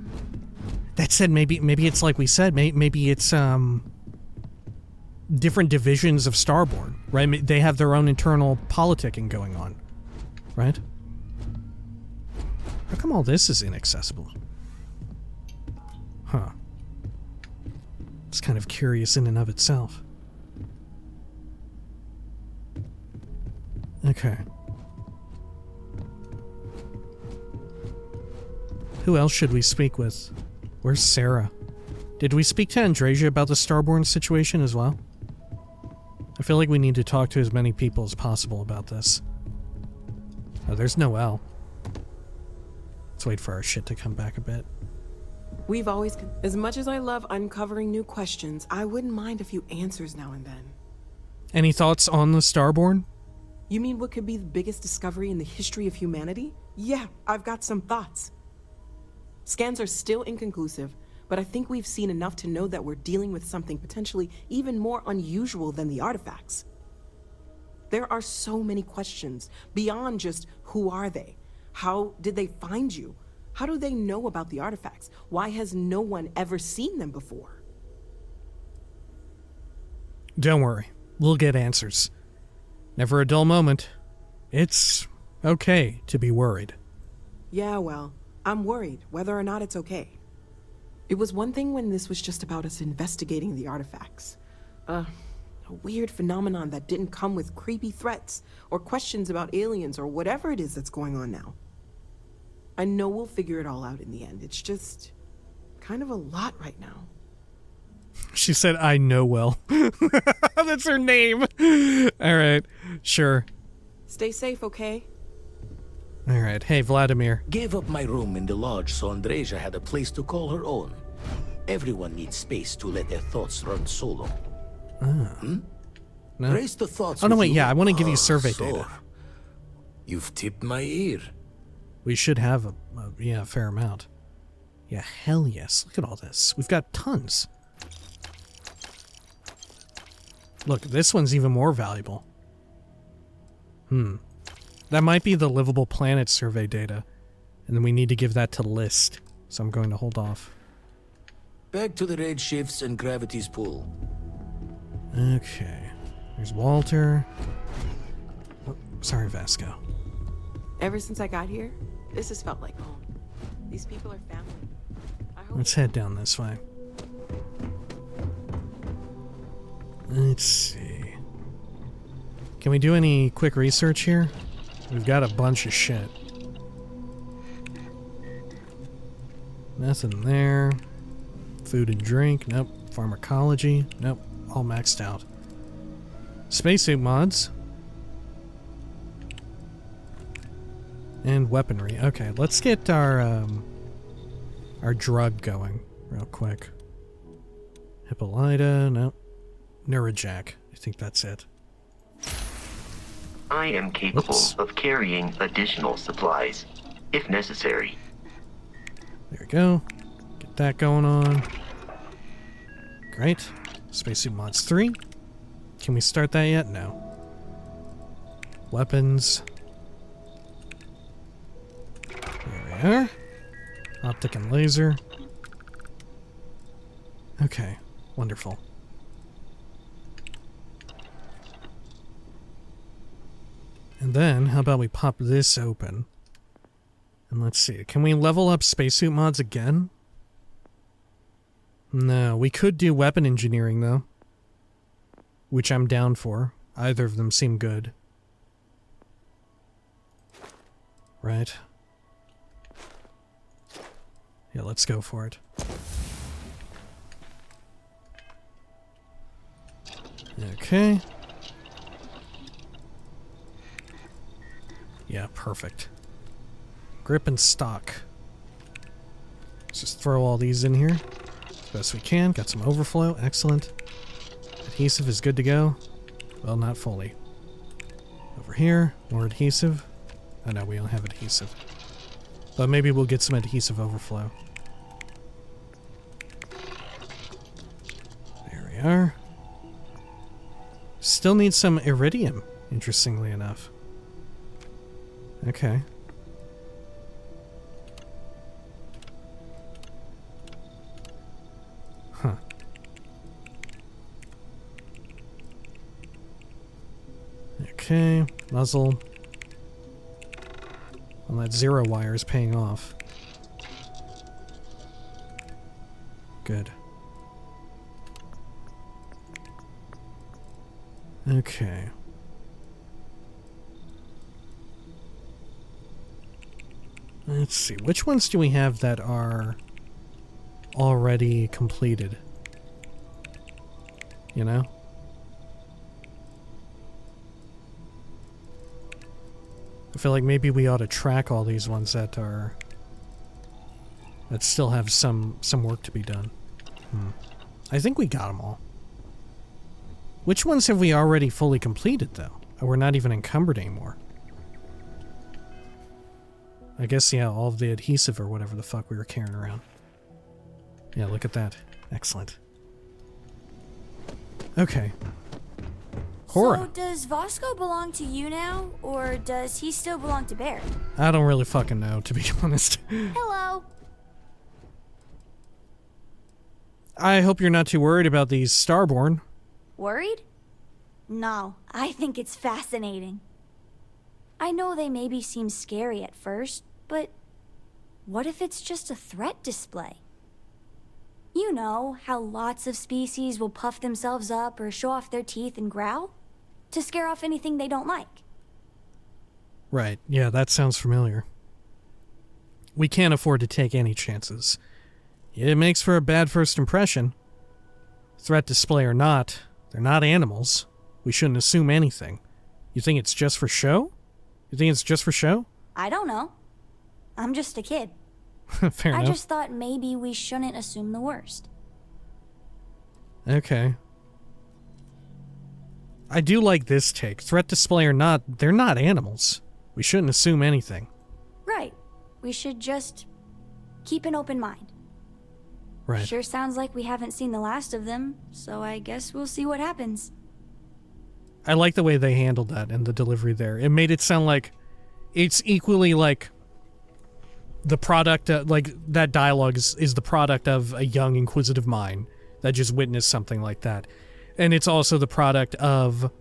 that said, maybe it's like we said, maybe it's different divisions of Starborn, right? They have their own internal politicking going on, right? How come all this is inaccessible? Huh. It's kind of curious in and of itself. Okay. Who else should we speak with? Where's Sarah? Did we speak to Andresia about the Starborn situation as well? I feel like we need to talk to as many people as possible about this. Oh, there's Noelle. Let's wait for our shit to come back a bit. We've always... As much as I love uncovering new questions, I wouldn't mind a few answers now and then. Any thoughts on the Starborn? You mean what could be the biggest discovery in the history of humanity? Yeah, I've got some thoughts. Scans are still inconclusive, but I think we've seen enough to know that we're dealing with something potentially even more unusual than the artifacts. There are so many questions beyond just who are they? How did they find you? How do they know about the artifacts? Why has no one ever seen them before? Don't worry, we'll get answers. Never a dull moment. It's okay to be worried. Yeah, well, I'm worried whether or not it's okay. It was one thing when this was just about us investigating the artifacts. A weird phenomenon that didn't come with creepy threats or questions about aliens or whatever it is that's going on now. I know we'll figure it all out in the end. It's just kind of a lot right now. She said, I know well. That's her name. All right, sure. Stay safe, okay? All right. Hey, Vladimir. Gave up my room in the lodge so Andresia had a place to call her own. Everyone needs space to let their thoughts run solo. No. Raise the thoughts. Oh, no, wait, you. yeah, I want to give you survey data. You've tipped my ear. We should have a fair amount. Yeah, hell yes. Look at all this. We've got tons. Look, this one's even more valuable. That might be the livable planet survey data. And then we need to give that to List. So I'm going to hold off. Back to the red shifts and gravity's pull. Okay. There's Walter. Oh, sorry, Vasco. Ever since I got here, this has felt like home. These people are family. Let's head down this way. Let's see. Can we do any quick research here? We've got a bunch of shit. Nothing there. Food and drink. Nope. Pharmacology. Nope. All maxed out. Spacesuit mods. And weaponry. Okay, let's get our drug going real quick. Hippolyta. Nope. Neurojack. I think that's it. I am capable of carrying additional supplies, if necessary. There we go. Get that going on. Great. Spacesuit mods 3. Can we start that yet? No. Weapons. There we are. Optic and laser. Okay. Wonderful. And then, how about we pop this open? And let's see, can we level up spacesuit mods again? No, we could do weapon engineering though. Which I'm down for. Either of them seem good. Right. Yeah, let's go for it. Okay. Yeah, perfect. Grip and stock. Let's just throw all these in here as best we can. Got some overflow. Excellent. Adhesive is good to go. Well, not fully. Over here, more adhesive. Oh no, we don't have adhesive. But maybe we'll get some adhesive overflow. There we are. Still need some iridium, interestingly enough. Okay. Huh. Okay, muzzle. Well, that zero wire is paying off. Good. Okay. Let's see. Which ones do we have that are already completed? You know? I feel like maybe we ought to track all these ones that are... that still have some work to be done. I think we got them all. Which ones have we already fully completed, though? We're not even encumbered anymore. I guess, yeah, all of the adhesive or whatever the fuck we were carrying around. Yeah, look at that. Excellent. Okay. Hora. So, does Vasco belong to you now, or does he still belong to Bear? I don't really fucking know, to be honest. Hello. I hope you're not too worried about these Starborn. Worried? No, I think it's fascinating. I know they maybe seem scary at first, but what if it's just a threat display? You know, how lots of species will puff themselves up or show off their teeth and growl to scare off anything they don't like. Right, yeah, that sounds familiar. We can't afford to take any chances. It makes for a bad first impression. Threat display or not, they're not animals. We shouldn't assume anything. You think it's just for show? You think it's just for show? I don't know. I'm just a kid. Fair enough. I just thought maybe we shouldn't assume the worst. Okay. I do like this take. Threat display or not, they're not animals. We shouldn't assume anything. Right. We should just keep an open mind. Right. Sure sounds like we haven't seen the last of them, so I guess we'll see what happens. I like the way they handled that and the delivery there. It made it sound like it's equally like the product, like that dialogue is the product of a young, inquisitive mind that just witnessed something like that. And it's also the product of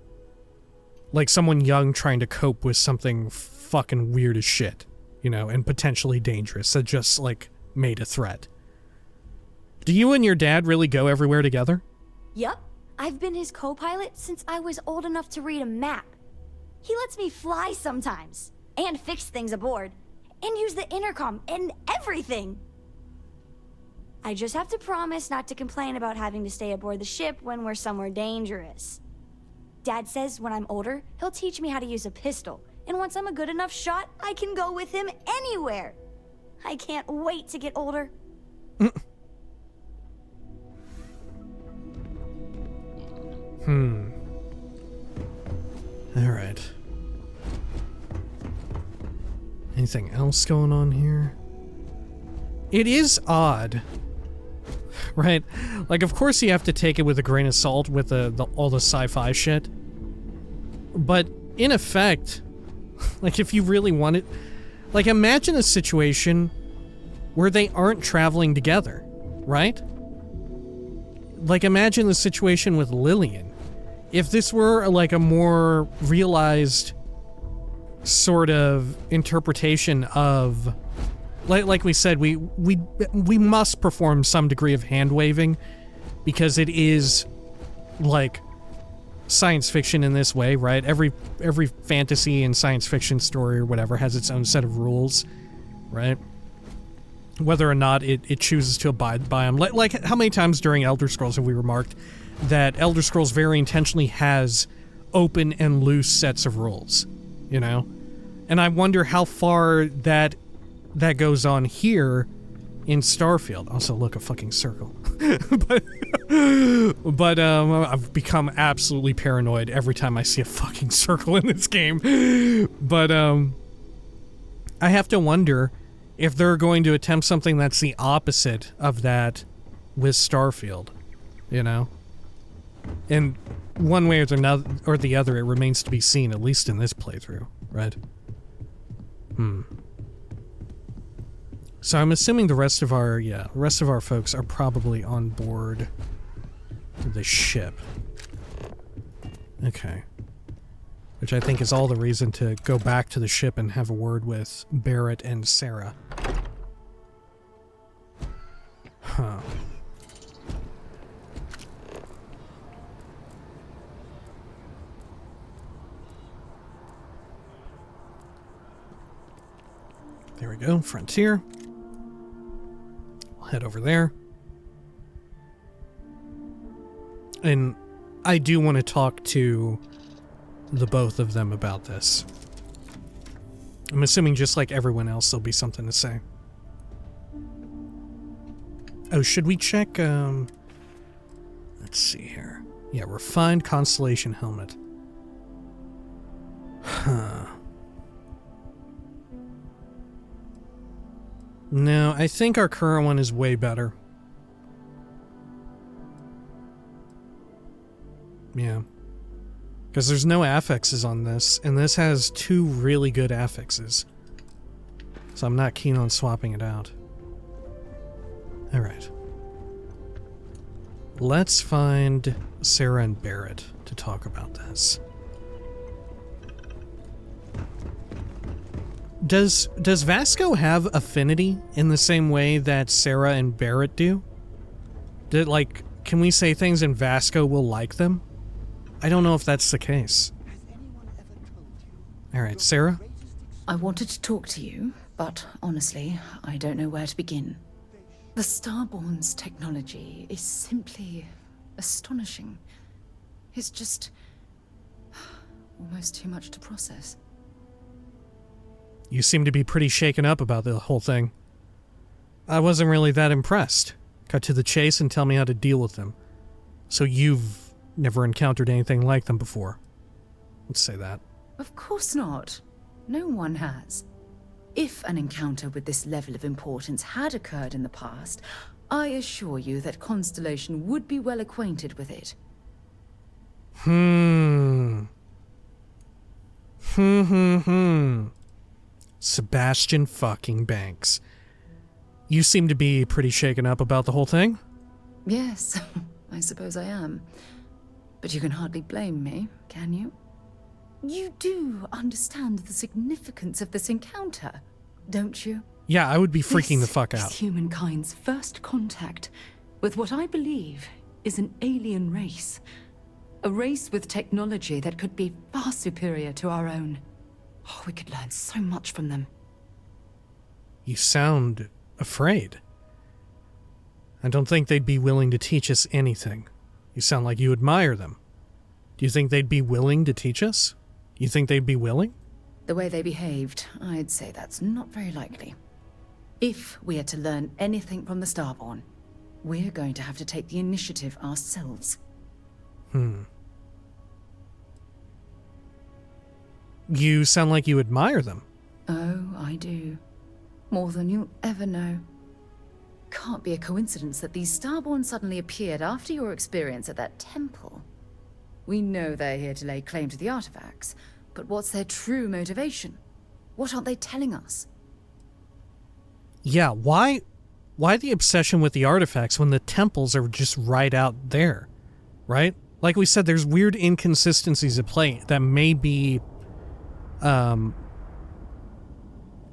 like someone young trying to cope with something fucking weird as shit, you know, and potentially dangerous that just like made a threat. Do you and your dad really go everywhere together? Yup. I've been his co-pilot since I was old enough to read a map. He lets me fly sometimes, and fix things aboard, and use the intercom, and everything. I just have to promise not to complain about having to stay aboard the ship when we're somewhere dangerous. Dad says when I'm older, he'll teach me how to use a pistol, and once I'm a good enough shot, I can go with him anywhere. I can't wait to get older. Alright. Anything else going on here? It is odd. Right? Like, of course you have to take it with a grain of salt with all the sci-fi shit. But, in effect, like, if you really want it... Like, imagine a situation where they aren't traveling together, right? Like, imagine the situation with Lillian. If this were, like, a more realized sort of interpretation of... Like we said, we must perform some degree of hand-waving because it is, like, science fiction in this way, right? Every fantasy and science fiction story or whatever has its own set of rules, right? Whether or not it chooses to abide by them. Like how many times during Elder Scrolls have we remarked that Elder Scrolls very intentionally has open and loose sets of rules, you know? And I wonder how far that goes on here in Starfield. Also, look, a fucking circle. but I've become absolutely paranoid every time I see a fucking circle in this game. But I have to wonder if they're going to attempt something that's the opposite of that with Starfield, you know? And one way or the other, it remains to be seen, at least in this playthrough, right? So I'm assuming the rest of our folks are probably on board the ship. Okay. Which I think is all the reason to go back to the ship and have a word with Barrett and Sarah. Huh. There we go, Frontier. We'll head over there. And I do want to talk to the both of them about this. I'm assuming just like everyone else, there'll be something to say. Oh, should we check, let's see here. Yeah, refined Constellation helmet. Huh. No, I think our current one is way better. Yeah. Because there's no affixes on this, and this has 2 really good affixes. So I'm not keen on swapping it out. Alright. Let's find Sarah and Barrett to talk about this. Does Vasco have affinity in the same way that Sarah and Barrett do? Can we say things and Vasco will like them? I don't know if that's the case. Alright, Sarah? I wanted to talk to you, but honestly, I don't know where to begin. The Starborn's technology is simply astonishing. It's just almost too much to process. You seem to be pretty shaken up about the whole thing. I wasn't really that impressed. Cut to the chase and tell me how to deal with them. So you've never encountered anything like them before. Let's say that. Of course not. No one has. If an encounter with this level of importance had occurred in the past, I assure you that Constellation would be well acquainted with it. Sebastian fucking Banks. You seem to be pretty shaken up about the whole thing? Yes, I suppose I am. But you can hardly blame me, can you? You do understand the significance of this encounter, don't you? Yeah, I would be freaking the fuck out. This is humankind's first contact with what I believe is an alien race. A race with technology that could be far superior to our own. Oh, we could learn so much from them. You sound afraid. I don't think they'd be willing to teach us anything. You sound like you admire them. Do you think they'd be willing to teach us? You think they'd be willing? The way they behaved, I'd say that's not very likely. If we are to learn anything from the Starborn, we're going to have to take the initiative ourselves. You sound like you admire them. Oh, I do. More than you'll ever know. Can't be a coincidence that these Starborn suddenly appeared after your experience at that temple. We know they're here to lay claim to the artifacts, but what's their true motivation? What aren't they telling us? Yeah, why the obsession with the artifacts when the temples are just right out there, right? Like we said, there's weird inconsistencies at play that may be,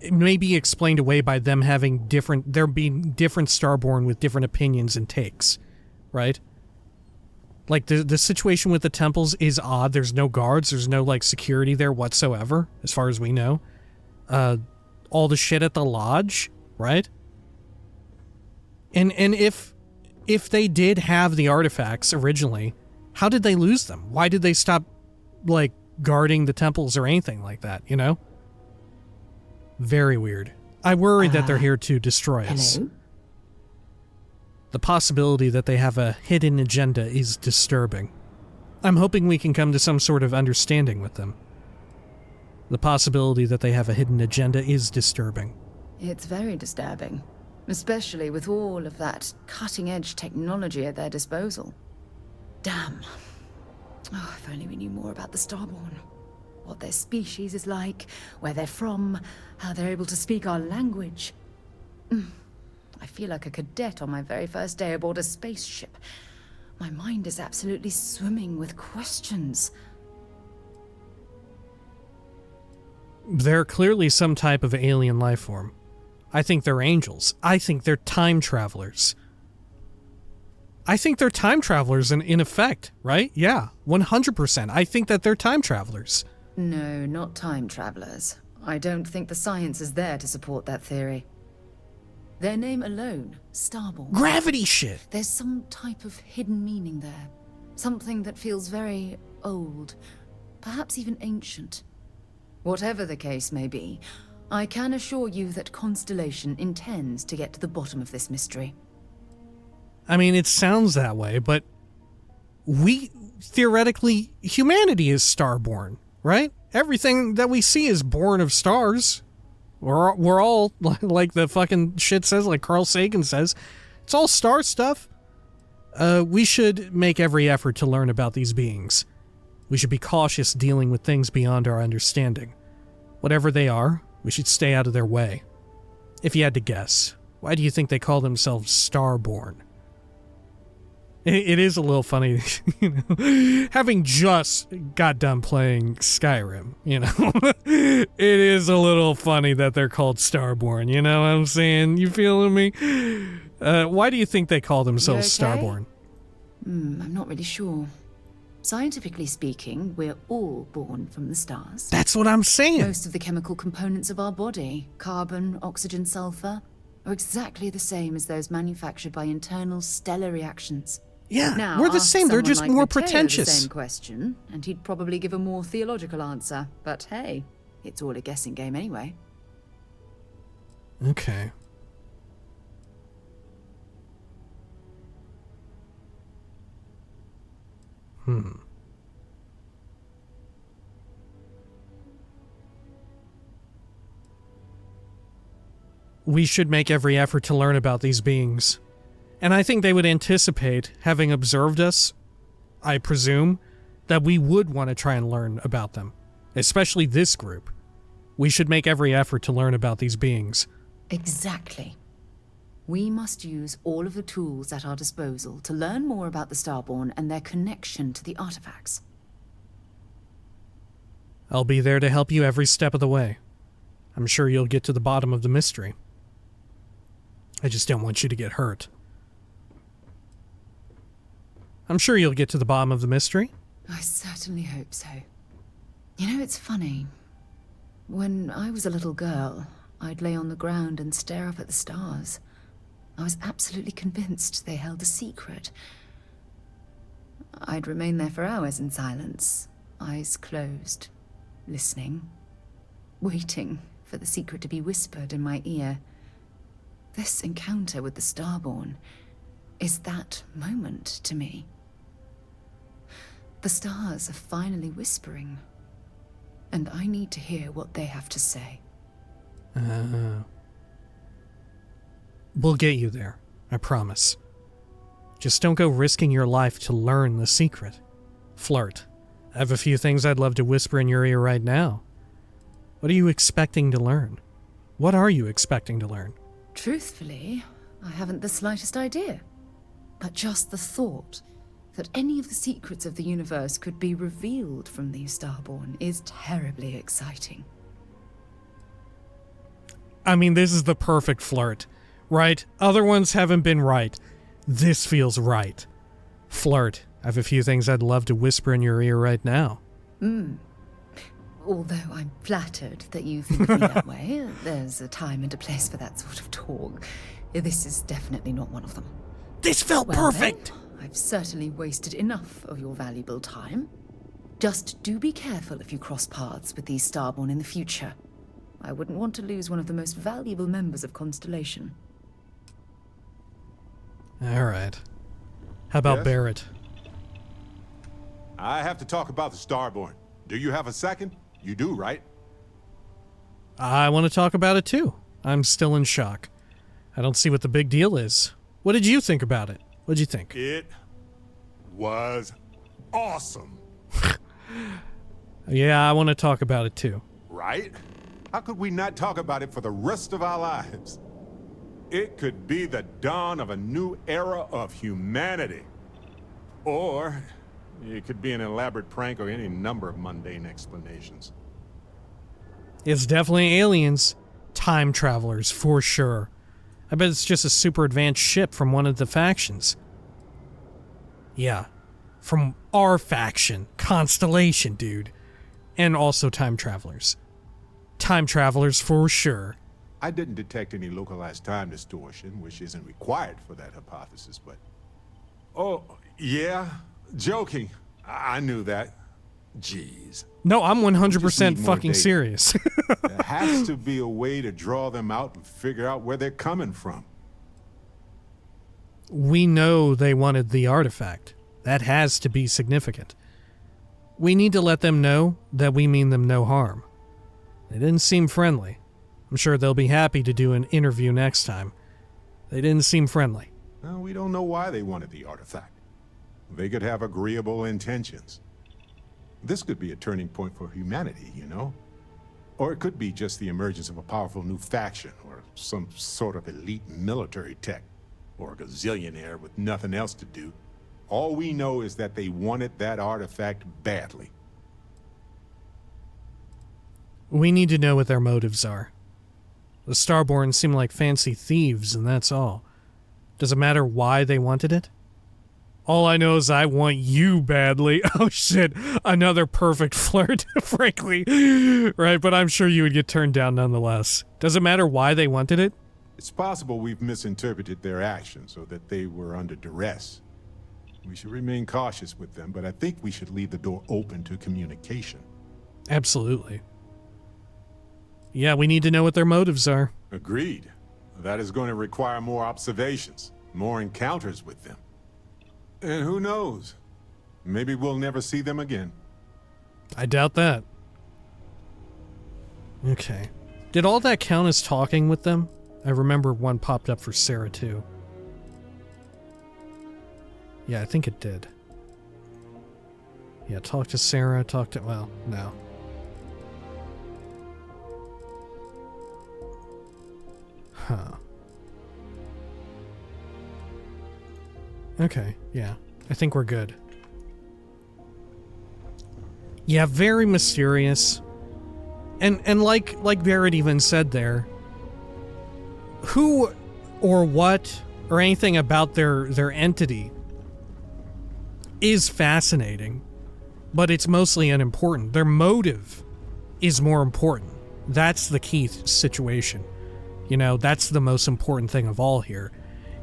it may be explained away by them having there being different Starborn with different opinions and takes, right? Like, the situation with the temples is odd. There's no guards. There's no, like, security there whatsoever, as far as we know. All the shit at the lodge, right? And if they did have the artifacts originally, how did they lose them? Why did they stop, like, guarding the temples or anything like that, you know? Very weird. I worry that they're here to destroy us. Hello? The possibility that they have a hidden agenda is disturbing. I'm hoping we can come to some sort of understanding with them. The possibility that they have a hidden agenda is disturbing. It's very disturbing, especially with all of that cutting-edge technology at their disposal. Damn. Oh, if only we knew more about the Starborn. What their species is like, where they're from, how they're able to speak our language. I feel like a cadet on my very first day aboard a spaceship. My mind is absolutely swimming with questions. They're clearly some type of alien life form. I think they're angels. I think they're time travelers. I think they're time travelers in effect, right? Yeah, 100%. I think that they're time travelers. No, not time travelers. I don't think the science is there to support that theory. Their name alone, Starborn. Gravity shit! There's some type of hidden meaning there. Something that feels very old, perhaps even ancient. Whatever the case may be, I can assure you that Constellation intends to get to the bottom of this mystery. I mean, it sounds that way, but theoretically, humanity is starborn, right? Everything that we see is born of stars. We're all, like the fucking shit says, like Carl Sagan says, it's all star stuff. We should make every effort to learn about these beings. We should be cautious dealing with things beyond our understanding. Whatever they are, we should stay out of their way. If you had to guess, why do you think they call themselves Starborn? It is a little funny, you know, having just got done playing Skyrim, you know. It is a little funny that they're called Starborn, you know what I'm saying? You feeling me? Why do you think they call themselves Starborn? I'm not really sure. Scientifically speaking, we're all born from the stars. That's what I'm saying. Most of the chemical components of our body, carbon, oxygen, sulfur, are exactly the same as those manufactured by internal stellar reactions. Yeah, now, we're the same. They're just like more Matteo pretentious. The same question, and he'd probably give a more theological answer. But hey, it's all a guessing game anyway. Okay. We should make every effort to learn about these beings. And I think they would anticipate, having observed us, I presume, that we would want to try and learn about them. Especially this group. We should make every effort to learn about these beings. Exactly. We must use all of the tools at our disposal to learn more about the Starborn and their connection to the artifacts. I'll be there to help you every step of the way. I'm sure you'll get to the bottom of the mystery. I just don't want you to get hurt. I'm sure you'll get to the bottom of the mystery. I certainly hope so. You know, it's funny. When I was a little girl, I'd lay on the ground and stare up at the stars. I was absolutely convinced they held a secret. I'd remain there for hours in silence, eyes closed, listening, waiting for the secret to be whispered in my ear. This encounter with the Starborn is that moment to me. The stars are finally whispering, and I need to hear what they have to say. We'll get you there, I promise. Just don't go risking your life to learn the secret. Flirt. I have a few things I'd love to whisper in your ear right now. What are you expecting to learn? What are you expecting to learn? Truthfully, I haven't the slightest idea. But just the thought that any of the secrets of the universe could be revealed from these Starborn is terribly exciting. I mean, this is the perfect flirt, right? Other ones haven't been right. This feels right. Flirt. I have a few things I'd love to whisper in your ear right now. Although I'm flattered that you think of me that way, there's a time and a place for that sort of talk. This is definitely not one of them. This felt perfect! Then, I've certainly wasted enough of your valuable time. Just do be careful if you cross paths with these Starborn in the future. I wouldn't want to lose one of the most valuable members of Constellation. Alright. How about Yes? Barrett? I have to talk about the Starborn. Do you have a second? You do, right? I want to talk about it too. I'm still in shock. I don't see what the big deal is. What did you think about it? What'd you think? It was awesome. Yeah, I want to talk about it too. Right? How could we not talk about it for the rest of our lives? It could be the dawn of a new era of humanity. Or it could be an elaborate prank or any number of mundane explanations. It's definitely aliens. Time travelers, for sure. I bet it's just a super advanced ship from one of the factions. Yeah. From our faction, Constellation, dude. And also time travelers. Time travelers, for sure. I didn't detect any localized time distortion, which isn't required for that hypothesis, but... Oh, yeah? Joking. I knew that. Jeez. No, I'm 100% fucking serious. There has to be a way to draw them out and figure out where they're coming from. We know they wanted the artifact. That has to be significant. We need to let them know that we mean them no harm. They didn't seem friendly. I'm sure they'll be happy to do an interview next time. They didn't seem friendly. Well, we don't know why they wanted the artifact. They could have agreeable intentions. This could be a turning point for humanity, you know? Or it could be just the emergence of a powerful new faction, or some sort of elite military tech, or a gazillionaire with nothing else to do. All we know is that they wanted that artifact badly. We need to know what their motives are. The Starborn seem like fancy thieves, and that's all. Does it matter why they wanted it? All I know is I want you badly. Oh shit, another perfect flirt, frankly. Right, but I'm sure you would get turned down nonetheless. Does it matter why they wanted it? It's possible we've misinterpreted their actions, or that they were under duress. We should remain cautious with them, but I think we should leave the door open to communication. Absolutely. Yeah, we need to know what their motives are. Agreed. That is going to require more observations, more encounters with them. And who knows? Maybe we'll never see them again. I doubt that. Okay. Did all that count as talking with them? I remember one popped up for Sarah too. Yeah, I think it did. Yeah, talk to Sarah, well, no. Huh. Okay, yeah. I think we're good. Yeah, very mysterious. And like Barrett even said there, who or what or anything about their entity is fascinating, but it's mostly unimportant. Their motive is more important. That's the key situation. You know, that's the most important thing of all here.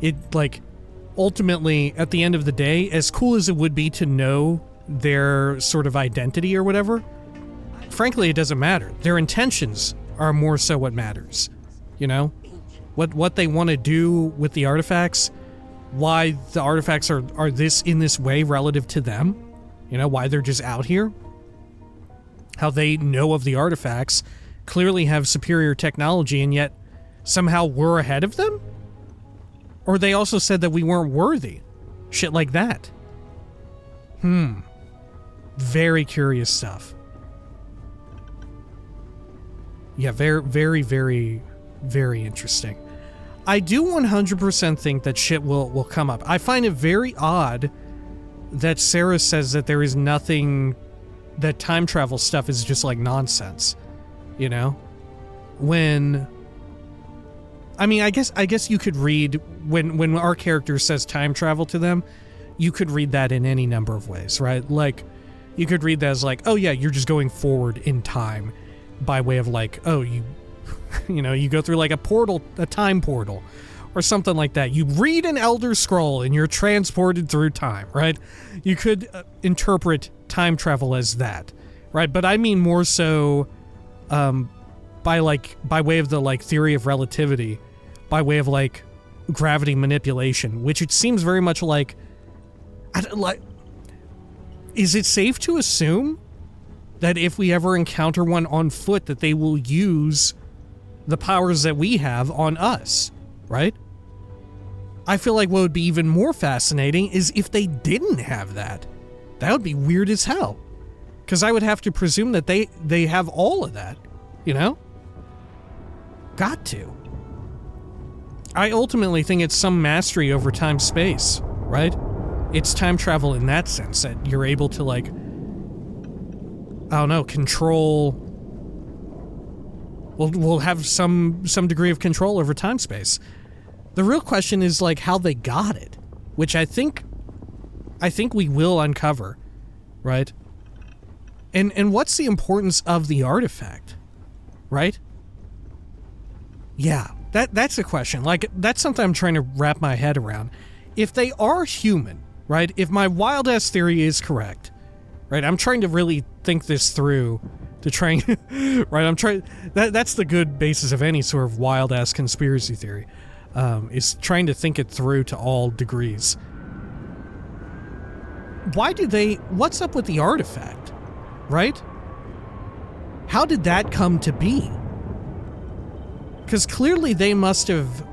It, like, ultimately, at the end of the day, as cool as it would be to know their sort of identity or whatever, frankly, it doesn't matter. Their intentions are more so what matters. You know? What they want to do with the artifacts, why the artifacts are in this way relative to them, you know, why they're just out here, how they know of the artifacts, clearly have superior technology, and yet somehow we're ahead of them? Or they also said that we weren't worthy. Shit like that. Very curious stuff. Yeah, very, very, very, very interesting. I do 100% think that shit will come up. I find it very odd that Sarah says that there is nothing, that time travel stuff is just like nonsense. You know? When... I mean, I guess you could read, when our character says time travel to them, you could read that in any number of ways, right? Like, you could read that as like, oh yeah, you're just going forward in time by way of like, oh, you know, you go through like a time portal, or something like that. You read an Elder Scroll and you're transported through time, right? You could interpret time travel as that, right? But I mean more so by way of the like theory of relativity, by way of like gravity manipulation, which it seems very much like, is it safe to assume that if we ever encounter one on foot that they will use the powers that we have on us, right? I feel like what would be even more fascinating is if they didn't have that. That would be weird as hell. Because I would have to presume that they have all of that, you know? Got to. I ultimately think it's some mastery over time-space, right? It's time travel in that sense, that you're able to, like, I don't know, control We'll have some degree of control over time space. The real question is like how they got it, which I think we will uncover, right? And what's the importance of the artifact, right? Yeah, that's a question. Like, that's something I'm trying to wrap my head around. If they are human, right? If my wild-ass theory is correct, right? I'm trying to really think this through to try and, right? That's the good basis of any sort of wild-ass conspiracy theory, is trying to think it through to all degrees. What's up with the artifact, right? How did that come to be? Because clearly they must have,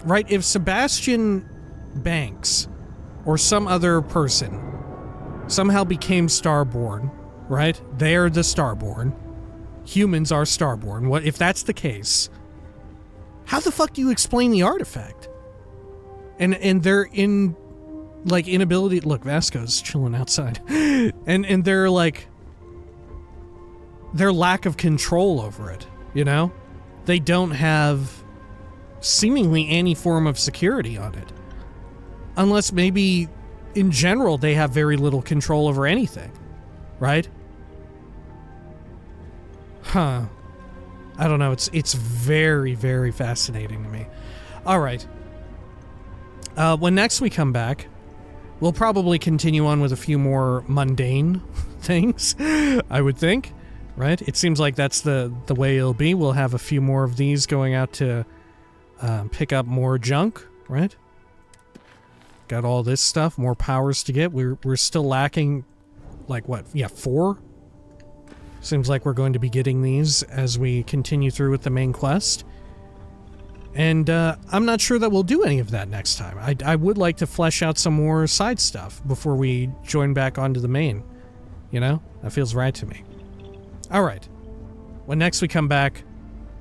right? If Sebastian Banks or some other person somehow became Starborn, right? They're the Starborn. Humans are Starborn. What if that's the case? How the fuck do you explain the artifact? And their inability. Look, Vasco's chilling outside, and their lack of control over it. You know, they don't have seemingly any form of security on it. Unless maybe, in general, they have very little control over anything. Right? Huh. I don't know. It's very, very fascinating to me. Alright. When next we come back, we'll probably continue on with a few more mundane things, I would think. Right? It seems like that's the way it'll be. We'll have a few more of these going out to pick up more junk, right? Got all this stuff, more powers to get. We're still lacking, like what? Yeah, 4? Seems like we're going to be getting these as we continue through with the main quest. And I'm not sure that we'll do any of that next time. I would like to flesh out some more side stuff before we join back onto the main. You know? That feels right to me. Alright, when next we come back,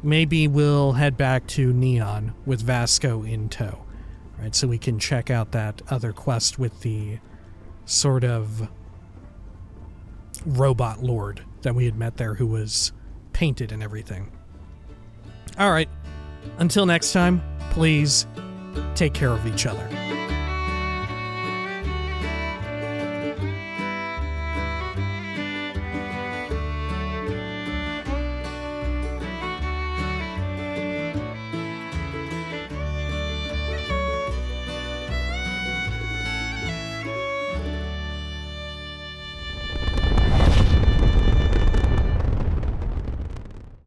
maybe we'll head back to Neon with Vasco in tow, right? So we can check out that other quest with the sort of robot lord that we had met there who was painted and everything. Alright, until next time, please take care of each other.